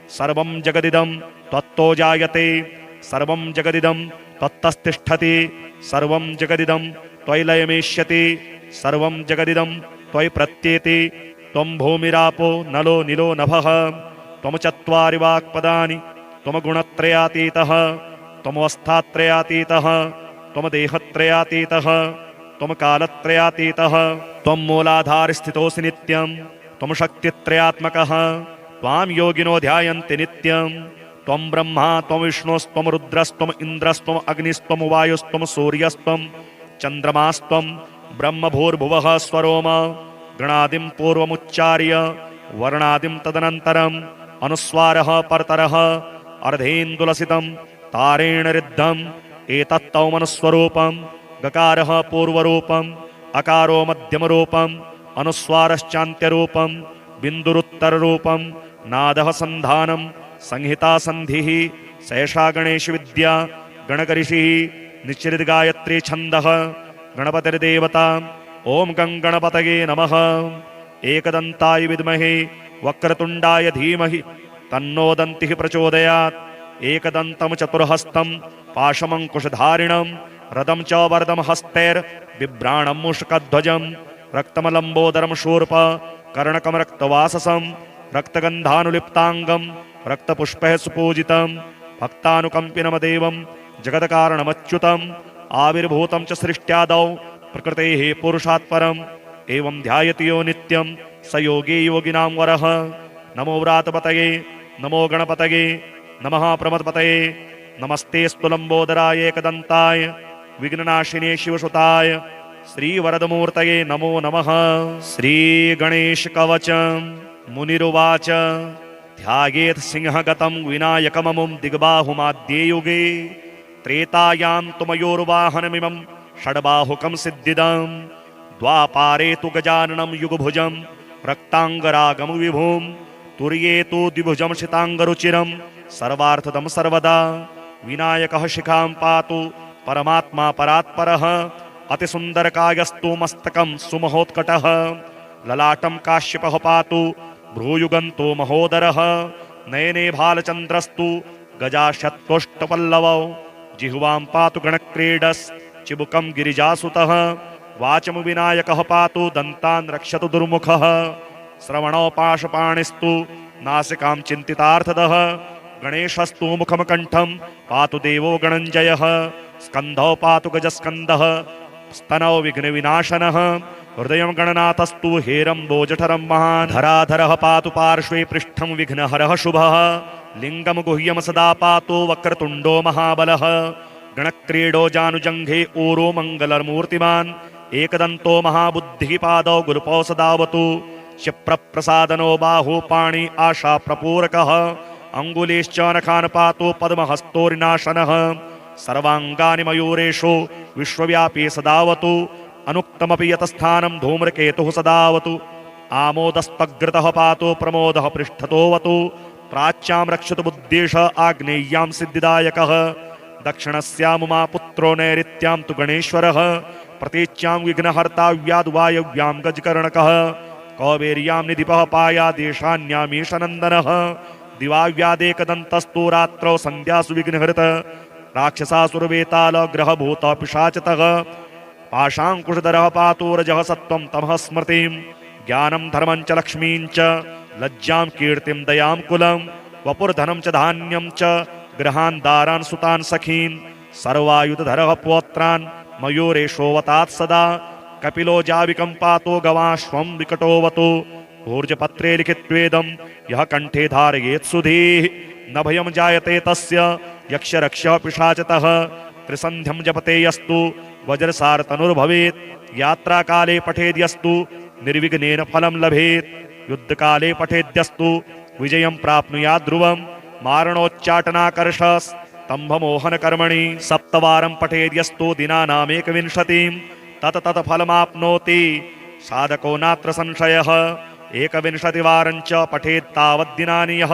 सर्वं जगदिदं त्वत्तो जायते, सर्वं जगदिदं त्वत्तस्तिष्ठति, सर्वं जगदिदं त्वयि लयमेष्यति, सर्वं जगदिदं त्वयि प्रत्येति। त्वं भूमिरापो नलो निलो नभः, त्वं चत्वारि वाक्पदानि, त्वं गुणत्रयातीतः, त्वमवस्थात्रयातीतः, त्वं देहत्रयातीतः, त्वं कालत्रयातीतः, त्वं मूलाधारस्थितोऽसि नित्यं, त्वं शक्तित्रयात्मकः। त्वां योगिनो ध्यायन्ति नित्यं। त्वं ब्रह्मा त्वं विष्णुस्त्वं रुद्रस्त्वं इन्द्रस्त्वं अग्निस्त्वं वायुस्त्वं सूर्यस्त्वं चन्द्रमास्त्वं ब्रह्मभूर्भुवः स्वरोम। गणादिं पूर्वमुच्चार्य वर्णादिं तदनन्तरम् अनुस्वारः परतरः अर्धेन्दुलसितं तारेण रिद्धम्। एतत्तौमनुस्वरूपं गकारः पूर्वरूपम् अकारो मध्यमरूपम् अनुस्वारश्चान्त्यरूपं बिन्दुरुत्तररूपं नादः सन्धानं संहिता संधिः। सैषा गणेशविद्या गणकऋषिः निश्चितगायत्री छन्दः गणपतिर्देवता। ॐ गं गणपतये नमः। एकदन्ताय विद्महे वक्रतुण्डाय धीमहि तन्नो दन्तिः प्रचोदयात्। एकदन्तं चतुर्हस्तं पाशमङ्कुशधारिणं रदं च वरदं हस्तैर्बिभ्राणं मूषकध्वजं रक्तमलम्बोदरं शूर्प कर्णकं रक्तवाससं रक्तगन्धानुलिप्ताङ्गं रक्तपुष्पैः सुपूजितं भक्तानुकम्पिनमदेवं जगत्कारणमच्युतम् आविर्भूतं च सृष्ट्यादौ प्रकृतेः पुरुषात् परम् एवं ध्यायति यो नित्यं स योगी योगिनां वरः। नमो व्रातपतये नमो गणपतये नमः प्रमदपतये। नमस्तेऽस्तु लम्बोदराय एकदन्ताय विघ्ननाशिने शिवसुताय श्रीवरदमूर्तये नमो नमः। श्रीगणेशकवचं मुनिरुवाच ध्यायेत् सिंहगतं विनायकममुं दिग्बाहुमाद्ये युगे त्रेतायां तु मयोर्वाहनमिमं षड्बाहुकं सिद्धिदम्। द्वापारे तु गजाननं युगभुजं रक्ताङ्गरागं विभुं तुर्ये तु द्विभुजं शिताङ्गरुचिरं सर्वार्थदं सर्वदा। विनायकः शिखां पातु परमात्मा परात्परः अतिसुन्दरकायस्तु मस्तकं सुमहोत्कटः। ललाटं काश्यपः पातु भ्रूयुगन्तो महोदरः। नयने भालचन्द्रस्तु गजाशत्कोष्ठपल्लवौ जिह्वां पातु गणक्रीडस् चिबुकं गिरिजासुतः। वाचं विनायकः पातु दन्तान् रक्षतु दुर्मुखः। श्रवणौ पाशपाणिस्तु नासिकां चिन्तितार्थदः। गणेशस्तु मुखं कण्ठं पातु देवो गणञ्जयः। स्कन्धौ पातु गजस्कन्दः स्तनौ विघ्नविनाशनः। हृदयं गणनाथस्तु हेरम्बोजठरं महान्। धराधरः पातु पार्श्वे पृष्ठं विघ्नहरः शुभः। लिङ्गं गुह्यं सदा पातु वक्रतुण्डो महाबलः। गणक्रीडो जानुजङ्घे ऊरो मङ्गलमूर्तिमान्। एकदन्तो महाबुद्धिः पादौ गुरुपौ सदावतु। क्षिप्रप्रसादनो बाहु पाणि आशा प्रपूरकः। अङ्गुलीश्च नखान् पातु पद्महस्तोरिनाशनः। सर्वाङ्गानि मयूरेषु विश्वव्यापी सदावतु। अनुक्तमपि यतस्थानं धूम्रकेतुः सदावतु। आमोदस्तग्रतः पातु प्रमोदः पृष्ठतोऽवतु। प्राच्यां रक्षतु बुद्धेश आग्नेय्यां सिद्धिदायकः। दक्षिणस्यामुमा पुत्रो नैऋत्यां तु गणेश्वरः। प्रतीच्यां विघ्नहर्ता व्याद्वायव्यां गजकर्णकः। कौबेर्यां निधिपः पायादेशान्यामीशनन्दनः। दिवाव्यादेकदन्तस्तु रात्रौ सन्ध्यासु विघ्नहृत। राक्षसासुरवेतालग्रहभूतः पिशाचतः। पाशाङ्कुशधरः पातु रजः सत्त्वं तमः स्मृतिं। ज्ञानं धर्मं च लक्ष्मीं च लज्जां कीर्तिं दयां कुलं वपुर्धनं च धान्यं च गृहान् दारान् सुतान् सखीन् सर्वायुधधरः पौत्रान् मयूरेशोऽवतात् सदा कपिलो जाविकं पातो गवाश्वं विकटोऽवतु ऊर्जपत्रे लिखित्वेदं यः कंठे धारयेत् सुधीः न भयं जायते तस्य यक्षरक्षः पिशाचतः त्रिसन्ध्यं जपते यस्तु वज्रसारतनुर्भवेत् यात्राकाले पठेद्यस्तु निर्विघ्नेन फलं लभेत् युद्धकाले पठेद्यस्तु विजयं प्राप्नुयात् ध्रुवं मारणोच्चाटनाकर्षस्तम्भमोहनकर्मणि सप्तवारं पठेद्यस्तु दिनानामेकविंशतिं तत फलमाप्नोति साधको नात्र संशयः एकविंशतिवारं च पठेत् तावद्दिनानि यः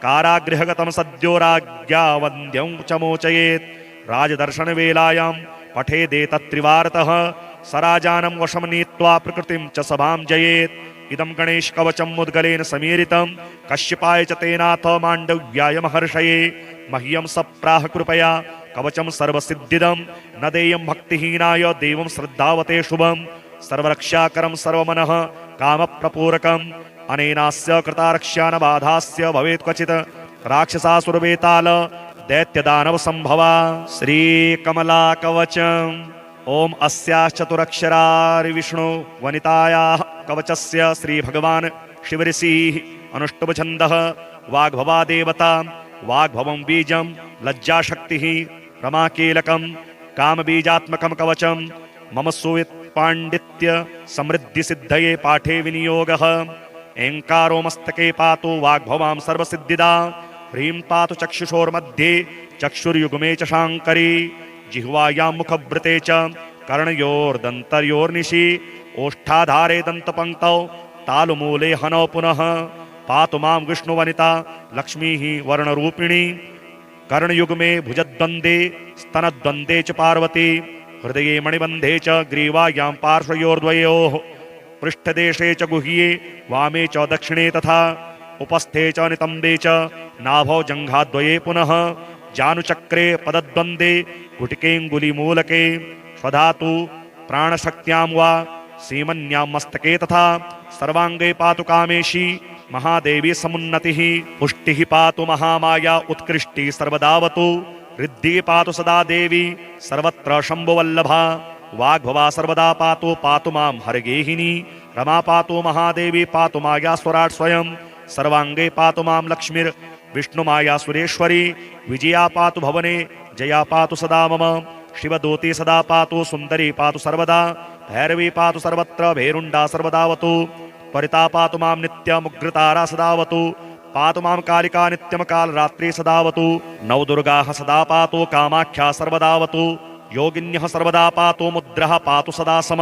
कारागृहगतं सद्यो राज्ञा वन्द्यं च मोचयेत् राजदर्शनवेलायां पठेदेतत्त्रिवारतः सराजानं वशं नीत्वा प्रकृतिं च सभां जयेत् इदं गणेशकवचं मुद्गलेन समीरितं कश्यपाय च तेनाथ माण्डव्याय महर्षये मह्यं सप्राह कृपया कवचं सर्वसिद्धिदं न देयं भक्तिहीनाय देवं श्रद्धावते शुभं सर्वरक्षाकरं सर्वमनः कामप्रपूरकम् अनेनास्य कृतारक्षा न बाधास्य भवेत् क्वचित् राक्षसासुरवेताल दैत्यदानव संभवा श्रीकमला कवचम् ओम अस्याश्चतुरक्षरारि विष्णु वनितायाः कवचस्य श्री भगवान शिवऋषिः अनुष्टुभ छन्दः वाग्भवा देवता वाग्भवं बीजं लज्जाशक्तिः रमाकीलकं कामबीजात्मकं कवचं मम सुवित् पाण्डित्य समृद्धि सिद्धये पाठे विनियोगः ऐङ्कारो मस्तके पातु वाग्भवां सर्वसिद्धिदा ह्रीं पातु चक्षुषोर्मध्ये चक्षुर्युग्मे च शाङ्करी जिह्वायां मुखभृते च कर्णयोर्दन्तर्योर्निशि ओष्ठाधारे दन्तपङ्क्तौ तालुमूले हनौ पुनः पातु मां विष्णुवनिता लक्ष्मीः वर्णरूपिणी कर्णयुग्मे भुजद्वन्द्वे स्तनद्वन्द्वे च पार्वती हृदये मणिबन्धे च ग्रीवायां पार्श्वयोर्द्वयोः पृष्ठदेशे च गुह्ये वामे च दक्षिणे तथा उपस्थे च नितम्बे च नाभौ जङ्घाद्वये पुनः जानुचक्रे पदद्वन्द्वे गुटिकेऽङ्गुलीमूलके स्वधातु प्राणशक्त्यां वा सीमन्यां मस्तके तथा सर्वाङ्गे पातु कामेशी महादेवी समुन्नतिः पुष्टिः पातु महामाया उत्कृष्टिः सर्वदावतु रिद्धिः पातु सदा देवी सर्वत्र शम्भुवल्लभा वाग्भवा सर्वदा पातु मां हरगेहिनी रमा पातु महादेवी पातु माया स्वराट् स्वयं सर्वाङ्गे पातु मां लक्ष्मीर् विष्णुमाया सुरेश्वरी विजया पातु भवने जया पातु सदा मम शिवदूती सदा पातु सुन्दरी पातु सर्वदा भैरवी पातु सर्वत्र भैरुण्डा सर्वदावतु त्वरिता पातु मां नित्यमुग्रतारा सदावतु पातु मां कालिका नित्यं कालरात्रि सदावतु नवदुर्गाः सदा पातु कामाख्या सर्वदावतु योगिन्यः सर्वदा पातु मुद्रः पातु सदा सम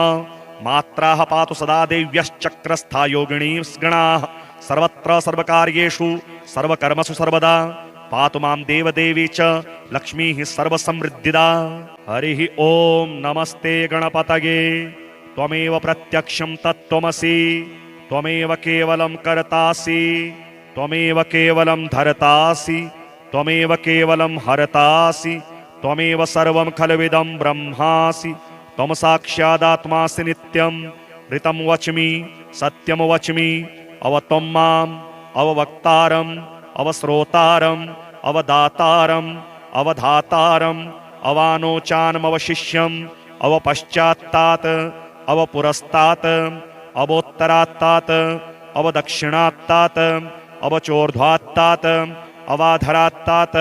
मात्राः पातु सदा देव्यश्चक्रस्था योगिनीस्गणाः सर्वत्र सर्वकार्येषु सर्वकर्मसु सर्वदा पातु मां देवदेवी च लक्ष्मीः सर्वसमृद्धिदा हरिः ओम नमस्ते गणपतये त्वमेव प्रत्यक्षं तत्त्वमसि त्वमेव केवलं कर्तासि त्वमेव केवलं धर्तासि त्वमेव केवलं हरतासि त्वमेव सर्वं खलविदं ब्रह्मासि त्वं साक्षादात्मासि नित्यं ऋतं वच्मि सत्यं वच्मि अवत्वं माम् अववक्तारम् अवश्रोतारम् अवदातारम् अवधातारम् अवानोचानमवशिष्यम् अवपश्चात्तात् अवपुरस्तात् अवोत्तरात्तात् अवदक्षिणात्तात् अवचोर्ध्वात्तात् अवाधरात्तात्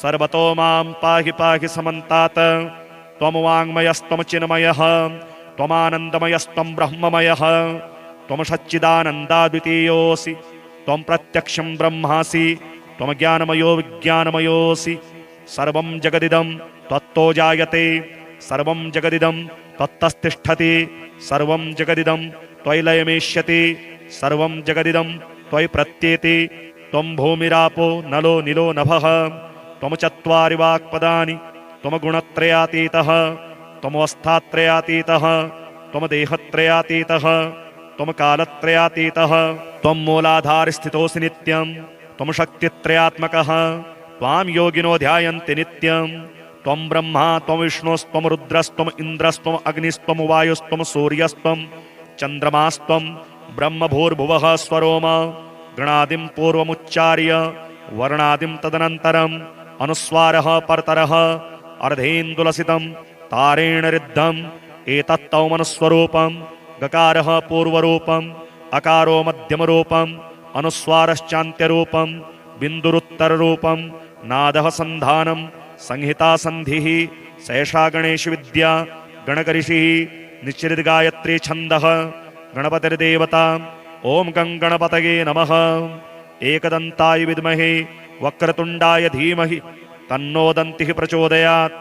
सर्वतो मां पाहि पाहि समन्तात् त्वं वाङ्मयस्त्वं चिन्मयः त्वमानन्दमयस्त्वं ब्रह्ममयः त्वं सच्चिदानन्दाद्वितीयोऽसि त्वं प्रत्यक्षं ब्रह्मासि त्वं ज्ञानमयो विज्ञानमयोऽसि सर्वं जगदिदं त्वत्तो जायते सर्वं जगदिदं त्वत्तस्तिष्ठति सर्वं जगदिदं त्वयि लयमेष्यति सर्वं जगदिदं त्वयि प्रत्येति त्वं भूमिरापो नलो निलो नभः त्वं चत्वारि वाक्पदानि त्वं गुणत्रयातीतः त्वमवस्थात्रयातीतः त्वं देहत्रयातीतः त्वं कालत्रयातीतः त्वं मूलाधारस्थितोऽसि नित्यं त्वं शक्तित्रयात्मकः त्वां योगिनो ध्यायन्ति नित्यं त्वं ब्रह्मा त्वं विष्णुस्त्वं रुद्रस्त्वं इन्द्रस्त्वं अग्निस्त्वं वायुस्त्वं सूर्यस्त्वं चन्द्रमास्त्वं ब्रह्मभूर्भुवः स्वरोम गणादिं पूर्वमुच्चार्य वर्णादिं तदनन्तरम् अनुस्वारः परतरः अर्धेन्दुलसितं तारेण रिद्धम् एतत्तौमनुस्वरूपं गकारः पूर्वरूपम् अकारो मध्यमरूपम् अनुस्वारश्चान्त्यरूपम् बिन्दुरुत्तररूपम् नादः सन्धानं संहिता सन्धिः सैषा गणेश विद्या गणकऋषिः निश्चित गायत्री छन्दः गणपतिर्देवता ओम गं गणपतये नमः। एकदन्ताय विद्महे वक्रतुण्डाय धीमहि तन्नो दन्तिः प्रचोदयात्।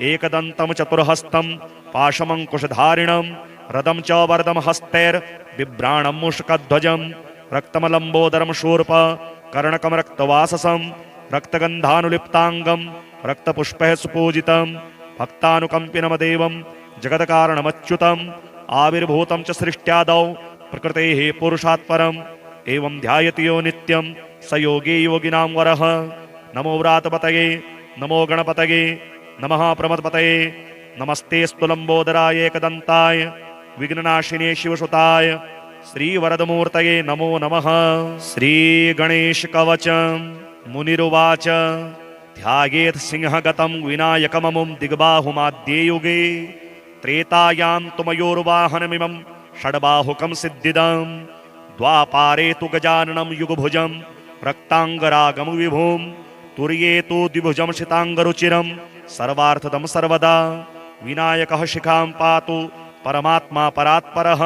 एकदन्तं चतुर्हस्तं पाशमङ्कुशधारिणं रदं च वरदं हस्तैर्बिभ्राणं मूषकध्वजं रक्तमलम्बोदरं शूर्प कर्णकं रक्तवाससं रक्तगन्धानुलिप्ताङ्गं रक्तपुष्पैः सुपूजितं भक्तानुकम्पिनमदेवं जगत्कारणमच्युतम् आविर्भूतं च सृष्ट्यादौ प्रकृतेः पुरुषात् परम् एवं ध्यायति यो नित्यं स योगी योगिनां वरः। नमो व्रातपतये नमो गणपतये नमः प्रमदपतये नमस्ते स्तुलम्बोदराय एकदन्ताय विघ्ननाशिने शिवसुताय श्रीवरदमूर्तये नमो नमः। श्रीगणेशकवच मुनिरुवाच ध्यायेत् सिंहगतं विनायकममुं दिग्बाहुमाद्ये युगे त्रेतायां तु मयोर्वाहनमिमं षड्बाहुकं सिद्धिदं द्वापारे तु गजाननं युगभुजं रक्ताङ्गरागं विभुं तुर्ये तु द्विभुजं शिताङ्गरुचिरं सर्वार्थदं सर्वदा विनायकः शिखां पातु परमात्मा परात्परः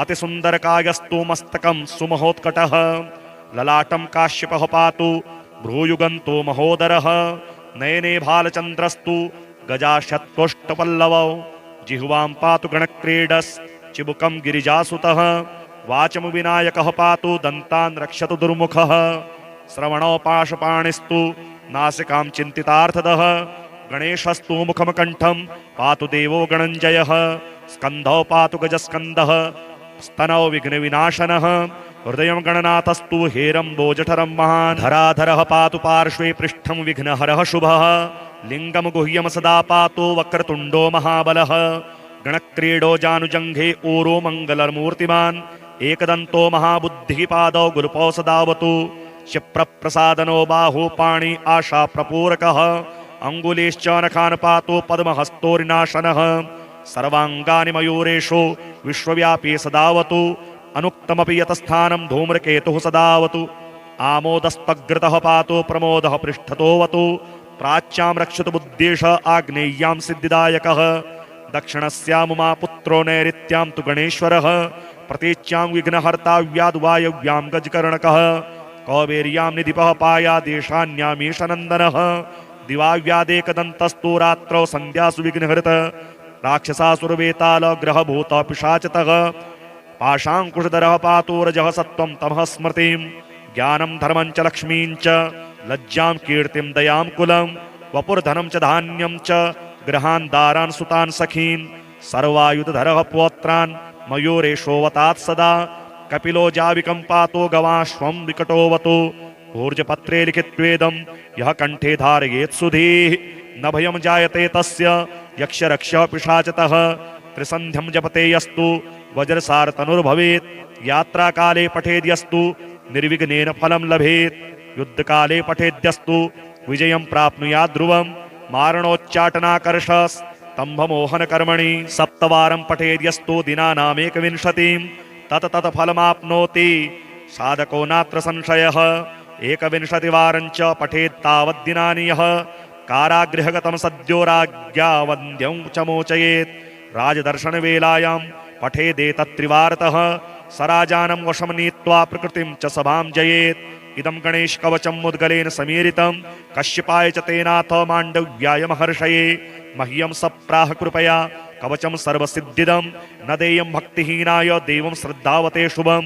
अतिसुन्दरकायस्तु मस्तकं सुमहोत्कटः ललाटं काश्यपः पातु भ्रूयुगन्तो महोदरः नयने भालचन्द्रस्तु गजाशत्कोष्ठपल्लवौ जिह्वां पातु गणक्रीडस् चिबुकं गिरिजासुतः वाचं विनायकः पातु दन्तान् रक्षतु दुर्मुखः श्रवणौ पाशपाणिस्तु नासिकां चिन्तितार्थदः गणेशस्तु मुखं कण्ठं पातु देवो गणञ्जयः स्कन्धौ पातु गजस्कन्धः स्तनौ विघ्नविनाशनः हृदयं गणनाथस्तु हेरम्बो जठरं महान् धराधरः पातु पार्श्वे पृष्ठं विघ्नहरः शुभः लिङ्गं गुह्यं सदा पातु वक्रतुण्डो महाबलः गणक्रीडो जानुजङ्घे ऊरो मङ्गलमूर्तिमान् एकदन्तो महाबुद्धिः पादौ गुरुपौ सदावतु क्षिप्रप्रसादनो बाहु पाणि आशा प्रपूरकः अङ्गुलीश्च नखान् पातु पद्महस्तोरिनाशनः सर्वाङ्गानि मयूरेषु विश्वव्यापी सदावतु अनुक्तमपि यतस्थानं धूम्रकेतुः सदावतु आमोदस्तग्रतः पातु प्रमोदः पृष्ठतोऽवतु प्राच्यां रक्षतु बुद्धेश आग्नेय्यां सिद्धिदायकः दक्षिणस्यामुमा पुत्रो नैऋत्यां तु गणेश्वरः प्रतीच्यां विघ्नहर्ता व्याद्वायव्यां गजकर्णकः कौबेर्यां निधिपः पायादेशान्यामीशनन्दनः दिवाव्यादेकदन्तस्तु रात्रौ सन्ध्यासु विघ्नहृत राक्षसासुरवेताल ग्रहभूत पिशाचतः पाशाङ्कुशधरः पातु रजः सत्त्वं तमः स्मृतिं ज्ञानं धर्मं च लक्ष्मीं च लज्जां कीर्तिं दयां कुलं वपुर्धनं च धान्यं च गृहान् दारान् सुतान् सखीन् सर्वायुधधरः पौत्रान् मयूरेशोऽवतात् सदा कपिलो जाविकं पातो गवाश्वं विकटोऽवतु ऊर्जपत्रे लिखित्वेदं यः कंठे धारयेत् सुधीः न भयं जायते तस्य यक्षरक्षः पिशाचतः त्रिसन्ध्यं जपते यस्तु वज्रसारतनुर्भवेत् यात्राकाले पठेद्यस्तु निर्विघ्नेन फलं लभेत् युद्धकाले पठेद्यस्तु विजयं प्राप्नुयात् ध्रुवं मारणोच्चाटनाकर्षस्तम्भमोहनकर्मणि सप्तवारं पठेद्यस्तु दिनानामेकविंशतिं तत फलमाप्नोति साधको नात्र संशयः एकविंशतिवारं च पठेत्तावद्दिनानि यः कारागृहगतं सद्यो राज्ञा वन्द्यं च मोचयेत् राजदर्शनवेलायां पठेदेतत्त्रिवारतः स राजानं वशं नीत्वा प्रकृतिं च सभां जयेत् इदं गणेशकवचं मुद्गलेन समीरितं कश्यपाय च तेनाथ माण्डव्याय महर्षये मह्यं सप्राह कृपया कवचं सर्वसिद्धिदं न देयं भक्तिहीनाय देवं श्रद्धावते शुभं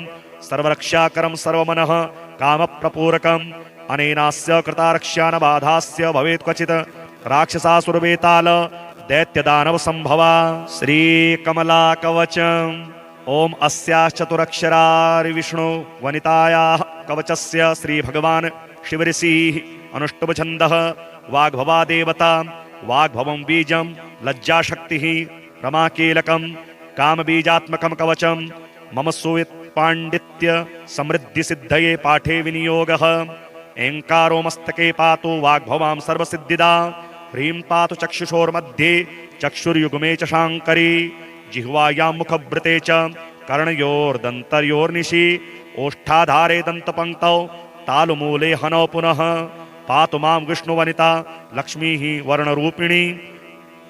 सर्वरक्षाकरं सर्वमनः कामप्रपूरकम् अनेनास्य कृतारक्ष्या न बाधास्य भवेत् क्वचित् राक्षसासुरवेताल दैत्यदानव संभवा। श्रीकमलाकवचम् ओम अस्याश्चतुरक्षरारि विष्णु वनितायाः कवचस्य श्रीभगवान् शिवऋषिः अनुष्टुभछन्दः वाग्भवा देवता वाग्भवं बीजं लज्जाशक्तिः रमाकीलकं कामबीजात्मकं कवचं मम पाण्डित्य समृद्धि सिद्धये पाठे विनियोगः। ऐङ्कारो मस्तके पातु वाग्भवां सर्वसिद्धिदा। ह्रीं पातु चक्षुषोर्मध्ये चक्षुर्युग्मे च शाङ्करी। जिह्वायां मुखभृते च कर्णयोर्दन्तर्योर्निशि। ओष्ठाधारे दन्तपङ्क्तौ तालुमूले हनौ पुनः। पातु मां विष्णुवनिता लक्ष्मीः वर्णरूपिणी।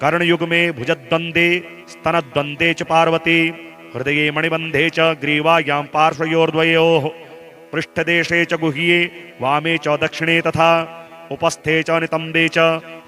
कर्णयुग्मे भुजद्वन्द्वे स्तनद्वन्द्वे च पार्वती। हृदये मणिबन्धे च ग्रीवायां पार्श्वयोर्द्वयोः। पृष्ठदेशे च गुह्ये वामे च दक्षिणे तथा। उपस्थे च नितम्बे च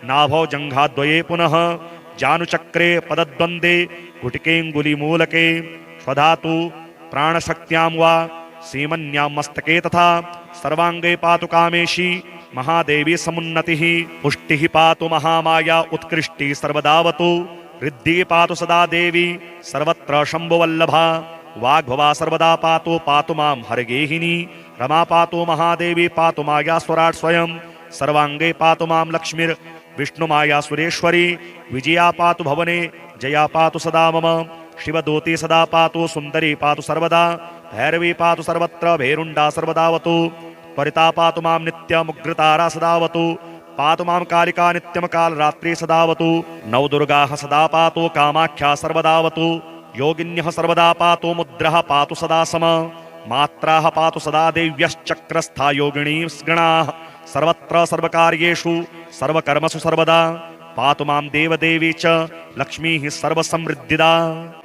नाभौ जङ्घाद्वये पुनः। जानुचक्रे पदद्वन्द्वे गुटिकेऽङ्गुलीमूलके। स्वधातु प्राणशक्त्यां वा सीमन्यां मस्तके तथा। सर्वाङ्गे पातु कामेशी महादेवी समुन्नतिः। पुष्टिः पातु महामाया उत्कृष्टिः सर्वदावतु। रिद्धिः पातु सदा देवी सर्वत्र शम्भुवल्लभा। वाग्भवा सर्वदा पातु मां हरगेहिनी। रमा पातु महादेवी पातु माया स्वराट् स्वयं। सर्वाङ्गे पातु मां लक्ष्मीर् विष्णुमाया सुरेश्वरी। विजया पातु भवने जया पातु सदा मम। शिवदूती सदा पातु सुन्दरी पातु सर्वदा। भैरवी पातु सर्वत्र भैरुण्डा सर्वदावतु। त्वरिता पातु मां नित्यमुग्रतारा सदावतु। पातु मां कालिका नित्यमकालरात्रि सदावतु। नवदुर्गाः सदा पातु कामाख्या सर्वदावतु। योगिन्यः सर्वदा पातु मुद्रः पातु सदा सम। मात्राः पातु सदा देव्यश्चक्रस्था योगिनीस्गणाः। सर्वत्र सर्वकार्येषु सर्वकर्मसु सर्वदा। पातु मां देवदेवी च लक्ष्मीः सर्वसमृद्धिदा।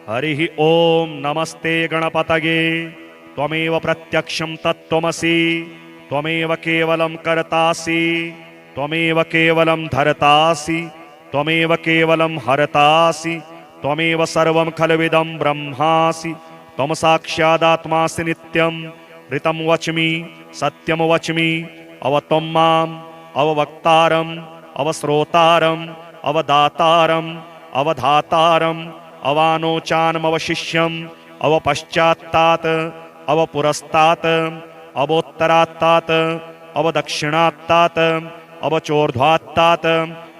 हरिः ॐ नमस्ते गणपतये। त्वमेव प्रत्यक्षं तत्त्वमसि। त्वमेव केवलं कर्तासि। त्वमेव केवलं धर्तासि। त्वमेव केवलं हरतासि। त्वमेव सर्वं खल्विदं ब्रह्मासि। त्वं साक्षादात्मासि नित्यं। ऋतं वच्मि सत्यं वच्मि। अव त्वं माम् अववक्तारम् अवश्रोतारम् अवदातारम् अवधातारम् अवानोचानमवशिष्यम् अवपश्चात्तात् अवपुरस्तात् अवोत्तरात्तात् अवदक्षिणात्तात् अवचोर्ध्वात्तात्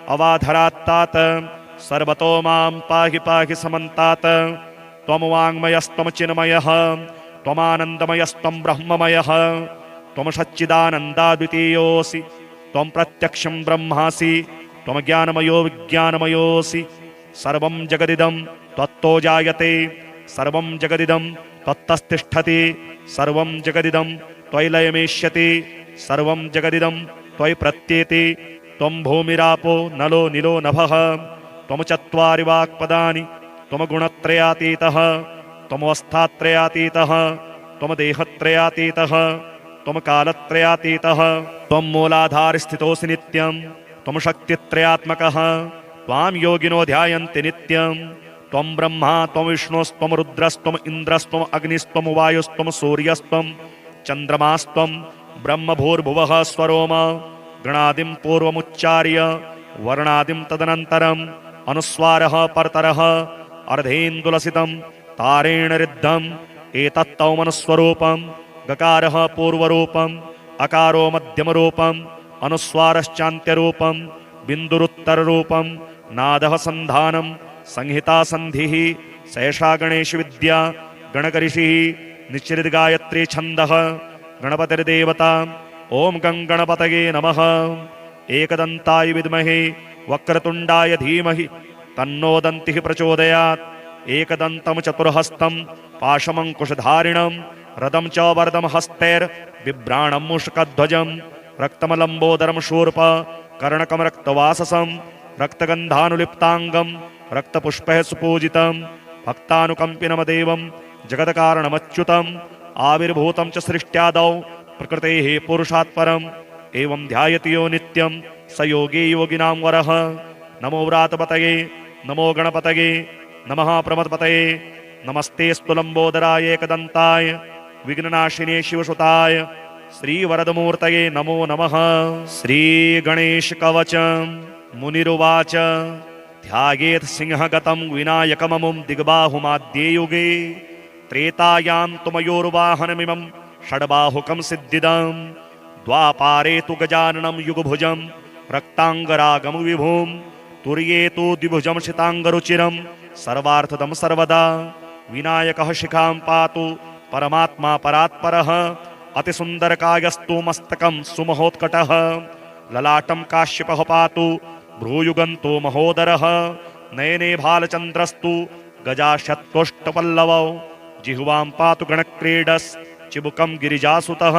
अवाधरात्तात्। सर्वतो मां पाहि पाहि समन्तात्। त्वं वाङ्मयस्त्वं चिन्मयः त्वमानन्दमयस्त्वं ब्रह्ममयः। त्वं सच्चिदानन्दाद्वितीयोऽसि। त्वं प्रत्यक्षं ब्रह्मासि। त्वं ज्ञानमयो विज्ञानमयोऽसि। सर्वं जगदिदं त्वत्तो जायते। सर्वं जगदिदं त्वत्तस्तिष्ठति। सर्वं जगदिदं त्वयि लयमेष्यति। सर्वं जगदिदं त्वयि प्रत्येति। त्वं भूमिरापो नलो निलो नभः। त्वं चत्वारि वाक्पदानि। त्वं गुणत्रयातीतः। त्वमवस्थात्रयातीतः। त्वं देहत्रयातीतः। त्वं कालत्रयातीतः। त्वं मूलाधारस्थितोऽसि नित्यं। त्वं शक्तित्रयात्मकः। त्वां योगिनो ध्यायन्ति नित्यं। त्वं ब्रह्मा त्वं विष्णुस्त्वं रुद्रस्त्वं इन्द्रस्त्वं अग्निस्त्वं वायुस्त्वं सूर्यस्त्वं चन्द्रमास्त्वं ब्रह्मभूर्भुवः स्वरोम। गणादिं पूर्वमुच्चार्य वर्णादिं तदनन्तरम् अनुस्वारः परतरः अर्धेन्दुलसितं तारेण रिद्धम्। एतत्तौमनुस्वरूपं। गकारः पूर्वरूपम् अकारो मध्यमरूपम् अनुस्वारश्चान्त्यरूपम् बिन्दुरुत्तररूपम् नादः सन्धानं संहिता संधिः। सैषा गणेशविद्या गणकऋषिः निश्चितगायत्री छन्दः। गणपतिर्देवता। ॐ गं गणपतये नमः। एकदन्ताय विद्महे वक्रतुण्डाय धीमहि तन्नो दन्तिः प्रचोदयात्। एकदन्तं चतुर्हस्तं पाशमङ्कुशधारिणं रदं च वरदं हस्तैर्बिभ्राणं मूषकध्वजं। रक्तमलम्बोदरं शूर्प कर्णकं रक्तवाससं रक्तगन्धानुलिप्ताङ्गं रक्तपुष्पैः सुपूजितं। भक्तानुकम्पिनमदेवं जगत्कारणमच्युतम् आविर्भूतं च सृष्ट्यादौ प्रकृतेः पुरुषात् परम्। एवं ध्यायति यो नित्यं स योगी योगिनां वरः। नमो व्रातपतये नमो गणपतये नमः प्रमथपतये। नमस्ते स्तुलम्बोदराय एकदन्ताय विघ्ननाशिने शिवसुताय श्रीवरदमूर्तये नमो नमः। श्रीगणेशकवचं मुनिरुवाच ध्यायेत् सिंहगतं विनायकममुं दिग्बाहुमाद्ये युगे। त्रेतायां तु मयोर्वाहनमिमं षड्बाहुकं सिद्धिदम्। द्वापारे तु गजाननं युगभुजं रक्ताङ्गरागं विभुं। तुर्ये तु द्विभुजं शिताङ्गरुचिरं सर्वार्थदं सर्वदा। विनायकः शिखां पातु परमात्मा परात्परः अतिसुन्दरकायस्तु मस्तकं सुमहोत्कटः ललाटं काश्यपः पातु भ्रूयुगन्तो महोदरः नयने भालचन्द्रस्तु गजाशत्कोष्ठपल्लवौ जिह्वां पातु गणक्रीडस् चिबुकं गिरिजासुतः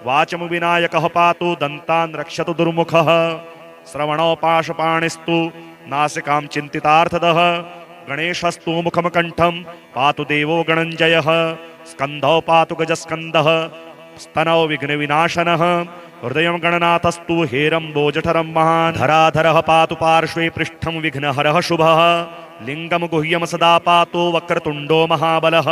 वाचं विनायकः पातु दन्तान् रक्षतु दुर्मुखः श्रवणौ पाशपाणिस्तु नासिकां चिन्तितार्थदः गणेशस्तु मुखं कण्ठं पातु देवो गणञ्जयः स्कन्धौ पातु गजस्कन्दः स्तनौ विघ्नविनाशनः हृदयं गणनाथस्तु हेरम्बोजठरं महान् धराधरः पातु पार्श्वे पृष्ठं विघ्नहरः शुभः लिङ्गं गुह्यं सदा पातु वक्रतुण्डो महाबलः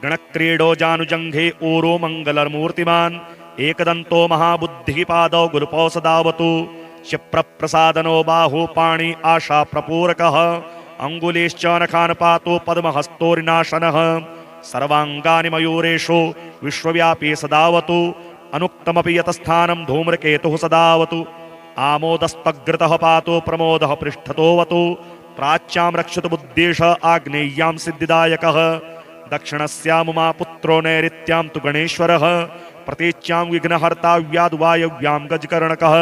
गणक्रीडो जानुजङ्घे ऊरो मङ्गलमूर्तिमान् एकदन्तो महाबुद्धिः पादौ गुरुपौ सदावतु क्षिप्रप्रसादनो बाहु पाणि आशाप्रपूरकः अङ्गुलीश्च नखान् पातु पद्महस्तोरिनाशनः सर्वाङ्गानि मयूरेषु विश्वव्यापी सदावतु अनुक्तमपि यतस्थानं धूम्रकेतुः सदावतु आमोदस्तग्रतः पातु प्रमोदः पृष्ठतोऽवतु प्राच्यां रक्षतु बुद्धेश आग्नेय्यां सिद्धिदायकः दक्षिणस्यामुमा पुत्रो नैऋत्यां तु गणेश्वरः प्रतीच्यां विघ्नहर्ता व्याद्वायव्यां गजकर्णकः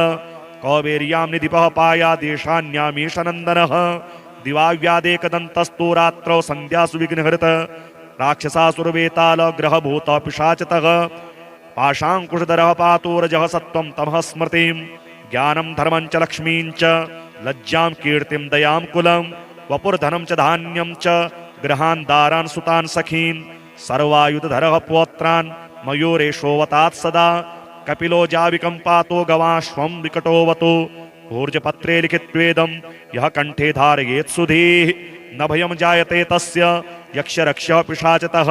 कौबेर्यां निधिपः पायादेशान्यामीशनन्दनः दिवाव्यादेकदन्तस्तु रात्रौ सन्ध्यासु विघ्नहृत राक्षसासुरवेताल ग्रहभूत पिशाचतः पाशाङ्कुशधरः पातु रजः सत्त्वं तमः स्मृतिं ज्ञानं धर्मं च लक्ष्मीं च लज्जां कीर्तिं दयां कुलं वपुर्धनं च धान्यं च गृहान् दारान् सुतान् सखीन् सर्वायुधधरः पौत्रान् मयूरेशोऽवतात् सदा कपिलो जाविकं पातो गवाश्वं विकटोऽवतु ऊर्जपत्रे लिखित्वेदं यः कण्ठे धारयेत् सुधीः न भयं जायते तस्य यक्षरक्षः पिशाचतः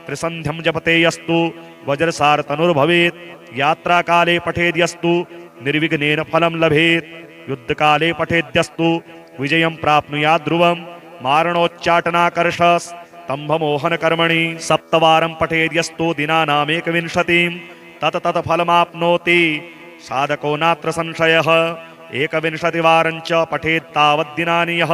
त्रिसन्ध्यं जपते यस्तु वज्रसारतनुर्भवेत् यात्राकाले पठेद्यस्तु निर्विघ्नेन फलं लभेत् युद्धकाले पठेद्यस्तु विजयं प्राप्नुयात् ध्रुवं मारणोच्चाटनाकर्षस्तम्भमोहनकर्मणि सप्तवारं पठेद्यस्तु दिनानामेकविंशतिं तत फलमाप्नोति साधको नात्र संशयः एकविंशतिवारं च पठेत्तावद्दिनानि यः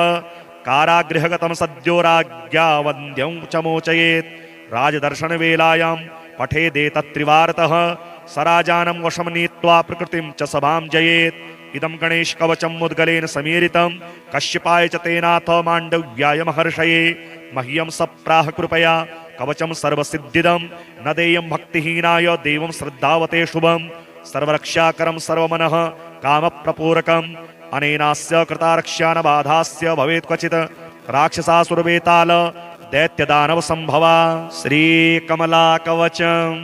कारागृहगतं सद्यो राज्ञा वन्द्यं च मोचयेत् राजदर्शनवेलायां पठेदेतत्त्रिवारतः सराजानं वशं नीत्वा प्रकृतिं च सभां जयेत् इदं गणेशकवचं मुद्गलेन समीरितं कश्यपाय च तेनाथ माण्डव्याय महर्षये मह्यं सप्राह कृपया कवचं सर्वसिद्धिदं न देयं भक्तिहीनाय देवं श्रद्धावते शुभं सर्वरक्षाकरं सर्वमनः कामप्रपूरकम् अनेनास्य कृतारक्षा न बाधास्य भवेत् क्वचित् राक्षसासुरवेताल दैत्यदानव संभवा श्रीकमला कवचम्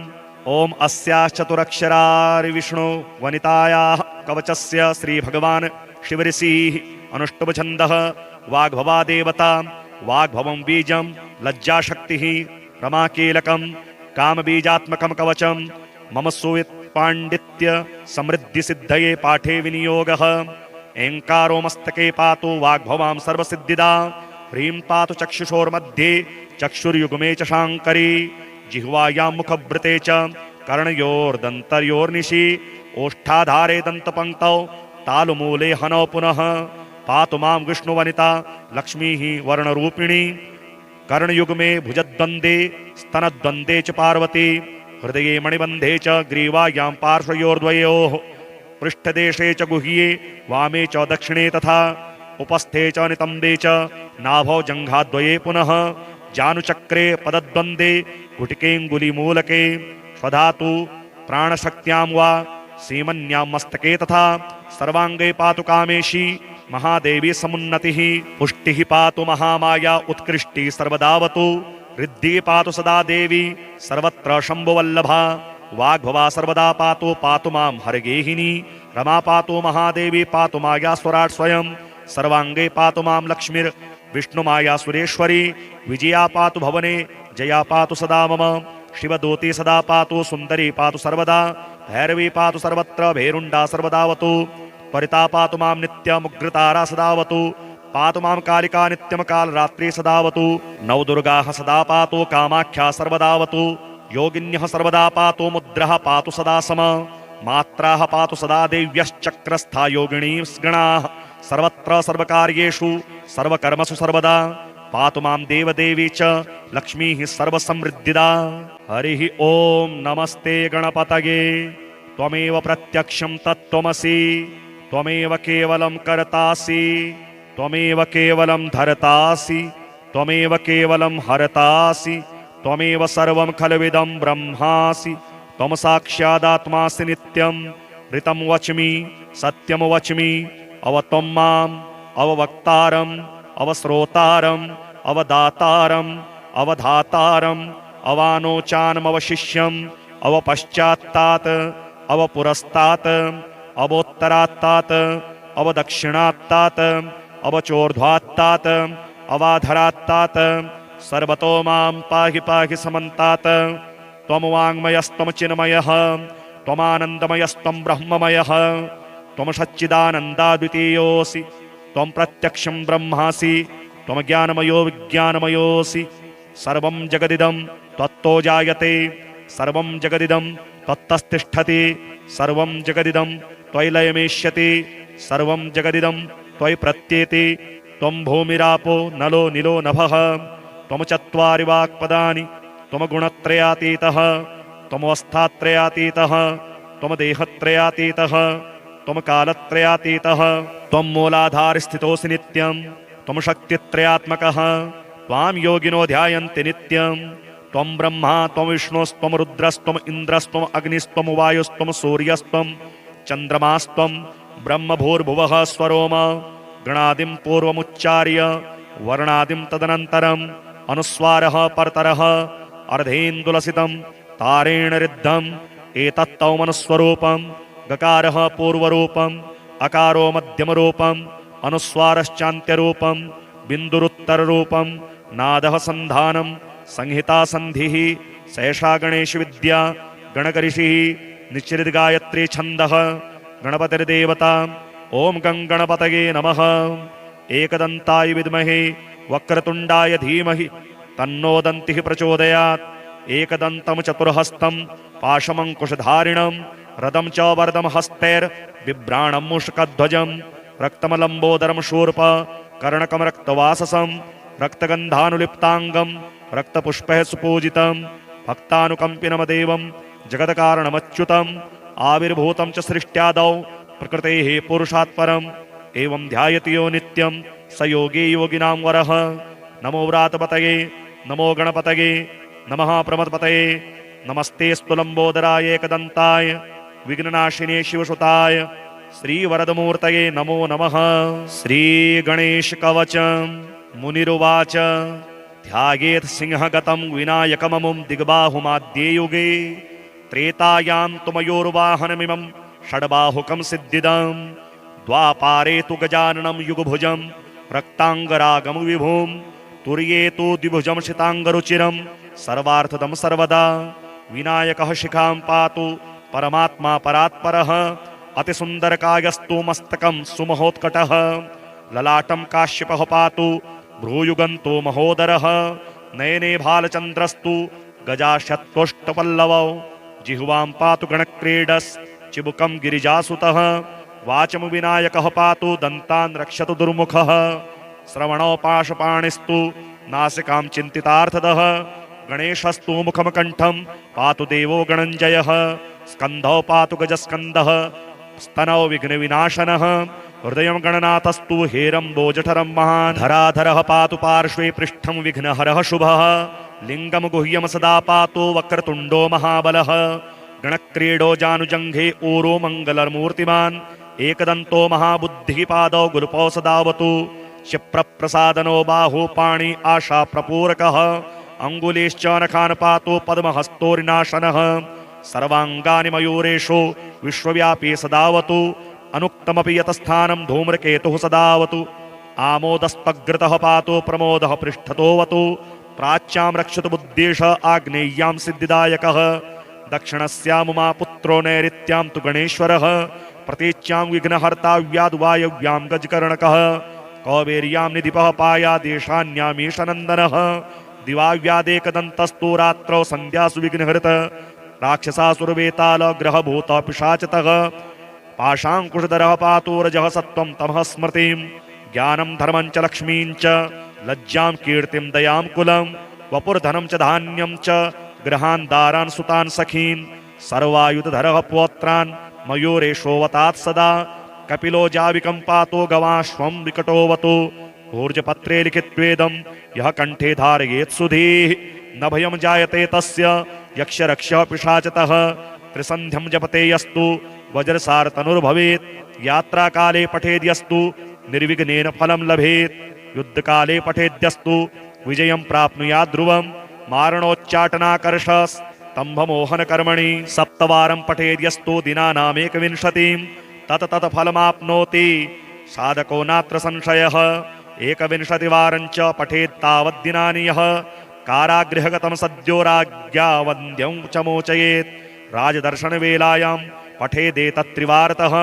ओम अस्याश्चतुरक्षरारि विष्णु वनितायाः कवचस्य श्रीभगवान् शिवऋषिः अनुष्टुभछन्दः वाग्भवा देवता वाग्भवं बीजं लज्जाशक्तिः रमाकीलकं कामबीजात्मकं कवचं मम सुवित् पाण्डित्य समृद्धिसिद्धये पाठे विनियोगः एङ्कारो मस्तके पातु वाग्भवां सर्वसिद्धिदा ह्रीं पातु चक्षुषोर्मध्ये चक्षुर्युग्मे च शाङ्करी जिह्वायां मुखभृते च कर्णयोर्दन्तर्योर्निशि ओष्ठाधारे दन्तपङ्क्तौ तालुमूले हनौ पुनः पातु मां विष्णुवनिता लक्ष्मीः वर्णरूपिणी कर्णयुग्मे भुजद्वन्द्वे स्तनद्वन्द्वे च पार्वती हृदये मणिबन्धे च ग्रीवायां पार्श्वयोर्द्वयोः पृष्ठदेशे च गुह्ये वामे च दक्षिणे तथा उपस्थे च नितम्बे च नाभौ जङ्घाद्वये पुनः जानुचक्रे पदद्वन्द्वे गुटिकेऽङ्गुलीमूलके स्वधातु प्राणशक्त्यां वा सीमन्यां मस्तके तथा सर्वाङ्गे पातु कामेशी महादेवी समुन्नतिः पुष्टिः पातु महामाया उत्कृष्टिः सर्वदावतु रिद्धिः पातु सदा देवी सर्वत्र शम्भुवल्लभा वाग्भवा सर्वदा पातु मां हरगेहिनी रमा पातु महादेवी पातु माया स्वराट् स्वयं सर्वाङ्गे पातु मां लक्ष्मीर् विष्णुमाया सुरेश्वरी विजया पातु भवने जया पातु सदा मम शिवदूती सदा पातु सुन्दरी पातु सर्वदा भैरवी पातु सर्वत्र भैरुण्डा सर्वदावतु परिता पातु मां नित्यमुग्रतारा सदावतु पातु मां कालिका नित्यं कालरात्रि सदावतु नवदुर्गाः सदा पातु कामाख्या सर्वदावतु योगिन्यः सर्वदा पातु मुद्रः पातु सदा सम मात्राः पातु सदा देव्यश्चक्रस्था योगिनीस्गणाः सर्वत्र सर्वकार्येषु सर्वकर्मसु सर्वदा पातु मां देवदेवी च लक्ष्मीः सर्वसमृद्धिदा। हरिः ओम नमस्ते गणपतये। त्वमेव प्रत्यक्षं तत्त्वमसि, त्वमेव केवलं कर्तासि, त्वमेव केवलं धर्तासि, त्वमेव केवलं हरतासि, त्वमेव सर्वं खल्विदं ब्रह्मासि। त्वं साक्षादात्मासि नित्यं ऋतं वच्मि सत्यं वच्मि। अवत्वं माम् अववक्तारम् अवश्रोतारम् अवदातारम् अवधातारम् अवानोचानमवशिष्यम् अवपश्चात्तात् अवपुरस्तात् अवोत्तरात्तात् अवदक्षिणात्तात् अवचोर्ध्वात्तात् अवाधरात्तात् सर्वतो मां पाहि पाहि समन्तात्। त्वं वाङ्मयस्त्वं चिन्मयः त्वमानन्दमयस्त्वं ब्रह्ममयः त्वं सच्चिदानन्दाद्वितीयोऽसि। त्वं प्रत्यक्षं ब्रह्मासि त्वं ज्ञानमयो विज्ञानमयोऽसि। सर्वं जगदिदं त्वत्तो जायते सर्वं जगदिदं त्वत्तस्तिष्ठति सर्वं जगदिदं त्वयि लयमेष्यति सर्वं जगदिदं त्वयि प्रत्येति। त्वं भूमिरापो नलो निलो नभः त्वं चत्वारि वाक्पदानि त्वं गुणत्रयातीतः त्वमवस्थात्रयातीतः त्वं देहत्रयातीतः त्वं कालत्रयातीतः त्वं मूलाधारस्थितोऽसि नित्यं त्वं शक्तित्रयात्मकः त्वां योगिनो ध्यायन्ति नित्यं। त्वं ब्रह्मा त्वं विष्णुस्त्वं रुद्रस्त्वं इन्द्रस्त्वं अग्निस्त्वं वायुस्त्वं सूर्यस्त्वं चन्द्रमास्त्वं ब्रह्मभूर्भुवः स्वरोम। गणादिं पूर्वमुच्चार्य वर्णादिं तदनन्तरम् अनुस्वारः परतरः अर्धेन्दुलसितं तारेण रिद्धम् एतत्तौमनुस्वरूपं। गकारः पूर्वरूपम् अकारो मध्यमरूपम् अनुस्वारश्चान्त्यरूपम् बिन्दुरुत्तररूपम् नादः सन्धानं संहिता संधिः सैषा गणेश विद्या गणकऋषिः निश्चितगायत्री छन्दः गणपतिर्देवता। ओम गं गणपतये नमः। एकदन्ताय विद्महे वक्रतुण्डाय धीमहि तन्नो दन्तिः प्रचोदयात्। एकदन्तं चतुर्हस्तं पाशमङ्कुशधारिणं रदं च वरदं हस्तैर्बिभ्राणं मूषकध्वजं रक्तमलम्बोदरं शूर्प कर्णकं रक्तवाससं रक्तगन्धानुलिप्ताङ्गं रक्तपुष्पैः सुपूजितं भक्तानुकम्पिनमदेवं जगत्कारणमच्युतम् आविर्भूतं च सृष्ट्यादौ प्रकृतेः पुरुषात् परम् एवं ध्यायति यो नित्यं स योगी योगिनां वरः। नमो व्रातपतये नमो गणपतये नमः प्रमदपतये नमस्ते स्तुलम्बोदराय एकदन्ताय विघ्ननाशिने शिवसुताय श्रीवरदमूर्तये नमो नमः। श्रीगणेशकवच मुनिरुवाच ध्यायेत् सिंहगतं विनायकममुं दिग्बाहुमाद्ये युगे त्रेतायां तुमयोर्वाहनमिमं षड्बाहुकं सिद्धिदं द्वापारे तु गजाननं युगभुजं रक्ताङ्गरागं विभुं तुर्ये तु द्विभुजं शिताङ्गरुचिरं सर्वार्थदं सर्वदा। विनायकः शिखां पातु परमात्मा परात्परः अतिसुन्दरकायस्तु मस्तकं सुमहोत्कटः ललाटं काश्यपः पातु भ्रूयुगन्तो महोदरः नयने भालचन्द्रस्तु गजाशत्वष्टपल्लवौ जिह्वां पातु गणक्रीडस् चिबुकं गिरिजासुतः वाचं विनायकः पातु दन्तान् रक्षतु दुर्मुखः श्रवणौ पाशपाणिस्तु नासिकां चिन्तितार्थदः गणेशस्तु मुखं कण्ठं पातु देवो गणञ्जयः स्कन्धौ पातु गजस्कन्धः स्तनौ विघ्नविनाशनः हृदयं गणनाथस्तु हेरम्बो जठरं महान् धराधरः पातु पार्श्वे पृष्ठं विघ्नहरः शुभः लिङ्गं गुह्यं सदा पातु वक्रतुण्डो महाबलः गणक्रीडो जानुजङ्घे ऊरो मङ्गलमूर्तिमान् एकदन्तो महाबुद्धिः पादौ गुल्पौ सदावतु क्षिप्रप्रसादनो बाहु पाणि आशा प्रपूरकः अङ्गुलीश्च नखान् पातु पद्महस्तोरिनाशनः सर्वाङ्गानि मयूरेषु विश्वव्यापी सदावतु अनुक्तमपि यतस्थानं धूम्रकेतुः सदावतु आमोदस्तग्रतः पातु प्रमोदः पृष्ठतोऽवतु प्राच्यां रक्षतु बुद्धेश आग्नेय्यां सिद्धिदायकः दक्षिणस्यामुमा पुत्रो नैऋत्यां तु गणेश्वरः प्रतीच्यां विघ्नहर्ता व्याद्वायव्यां गजकर्णकः कौबेर्यां निधिपः पायादेशान्यामीशनन्दनः दिवाव्यादेकदन्तस्तु रात्रौ सन्ध्यासु विघ्नहृत राक्षसासुरवेतालग्रहभूत पिशाचतः पाशाङ्कुशधरः पातु रजः सत्त्वं तमः स्मृतिं ज्ञानं धर्मं च लक्ष्मीं च लज्जां कीर्तिं दयां कुलं वपुर्धनं च धान्यं च गृहान् दारान् सुतान् सखीन् सर्वायुधधरः पौत्रान् मयूरेशोऽवतात् सदा कपिलो जाविकं पातो गवाश्वं विकटोऽवतु ऊर्जपत्रे लिखित्वेदं यः कंठे धारयेत् सुधीः न भयं जायते तस्य यक्षरक्षः पिशाचतः त्रिसन्ध्यं जपते यस्तु वज्रसारतनुर्भवेत् यात्राकाले पठेद्यस्तु निर्विघ्नेन फलं लभेत् युद्धकाले पठेद्यस्तु विजयं प्राप्नुयात् ध्रुवं मारणोच्चाटनाकर्षस्तम्भमोहनकर्मणि सप्तवारं पठेद्यस्तु दिनानामेकविंशतिं तत फलमाप्नोति साधको नात्र संशयः एकविंशतिवारं च पठेत्तावद्दिनानि यः कारागृहगतं सद्यो राज्ञा वन्द्यं च मोचयेत् राजदर्शनवेलायां पठेदेतत्त्रिवारतः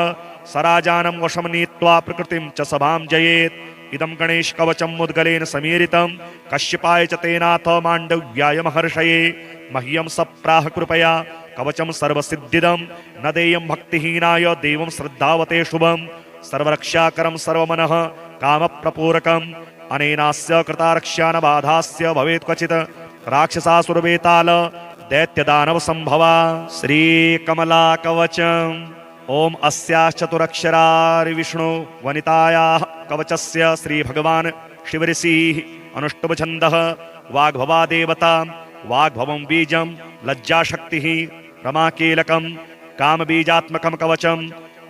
स राजानं वशं नीत्वा प्रकृतिं च सभां जयेत् इदं गणेशकवचं मुद्गलेन समीरितं कश्यपाय च तेनाथ माण्डव्याय महर्षये मह्यं सप्राह कृपया कवचं सर्वसिद्धिदं न देयं भक्तिहीनाय देवं श्रद्धावते शुभं सर्वरक्षाकरं सर्वमनः कामप्रपूरकम् अनेनास्य कृतारक्ष्या न बाधास्य भवेत् क्वचित् राक्षसासुरवेताल दैत्यदानव संभवा श्रीकमला कवचम् ओम अस्याश्चतुरक्षरारि विष्णु वनितायाः कवचस्य श्री भगवान् शिवऋषिः अनुष्टुभ छन्दः वाग्भवा देवता वाग्भवं बीजं लज्जाशक्तिः रमाकीलकं कामबीजात्मकं कवचं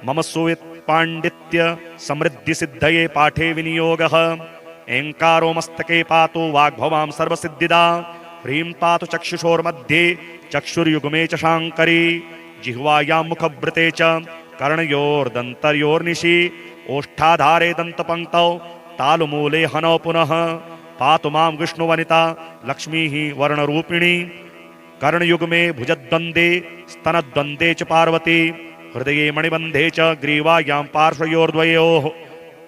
मम सुवित्पाण्डित्य समृद्धिसिद्धये पाठे विनियोगः ऐङ्कारो मस्तके पातु वाग्भवां सर्वसिद्धिदा ह्रीं पातु चक्षुषोर्मध्ये चक्षुर्युग्मे च शाङ्करी जिह्वायां मुखभृते च कर्णयोर्दन्तयोर्निशि ओष्ठाधारे दन्तपङ्क्तौ तालुमूले हनौ पुनः पातु मां विष्णुवनिता लक्ष्मीः वर्णरूपिणी कर्णयुग्मे भुजद्वन्द्वे स्तनद्वन्द्वे च पार्वती हृदये मणिबन्धे च ग्रीवायां पार्श्वयोर्द्वयोः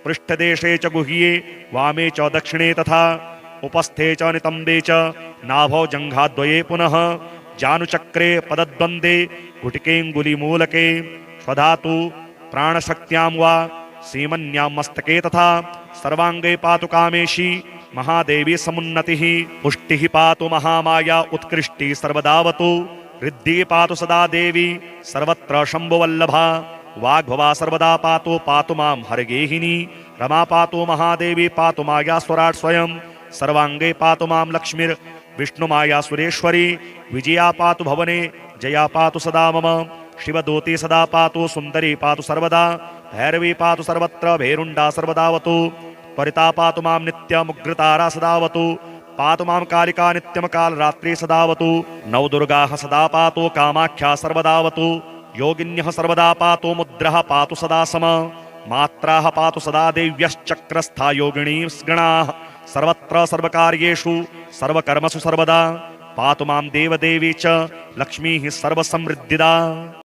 पृष्ठदेशे च गुह्ये वामे च दक्षिणे तथा उपस्थे च नितम्बे च नाभौ जङ्घाद्वये पुनः जानुचक्रे पदद्वन्द्वे गुटिकेऽङ्गुलीमूलके स्वधातु प्राणशक्त्यां वा सीमन्यां मस्तके तथा सर्वाङ्गे पातु कामेशी महादेवी समुन्नतिः पुष्टिः पातु महामाया उत्कृष्टिः सर्वदावतु रिद्धिः पातु सदा देवी सर्वत्र शम्भुवल्लभा वाग्भवा सर्वदा पातु मां हरगेहिनी रमा पातु महादेवी पातु माया स्वराट् स्वयं सर्वाङ्गे पातु मां लक्ष्मीर् विष्णुमाया सुरेश्वरी विजया पातु भवने जया पातु सदा मम शिवदूती सदा पातु सुन्दरी पातु सर्वदा भैरवी पातु सर्वत्र भैरुण्डा सर्वदावतु त्वरिता पातु मां नित्यमुग्रतारा सदावतु पातु मां कालिका नित्यमकालरात्रि सदावतु नवदुर्गाः सदा पातु कामाख्या सर्वदावतु योगिन्यः सर्वदा पातु मुद्रः पातु सदा सम मात्राः पातु सदा देव्यश्चक्रस्था योगिनीस्गणाः सर्वत्र सर्वकार्येषु सर्वकर्मसु सर्वदा पातु मां देवदेवी च लक्ष्मीः सर्वसमृद्धिदा।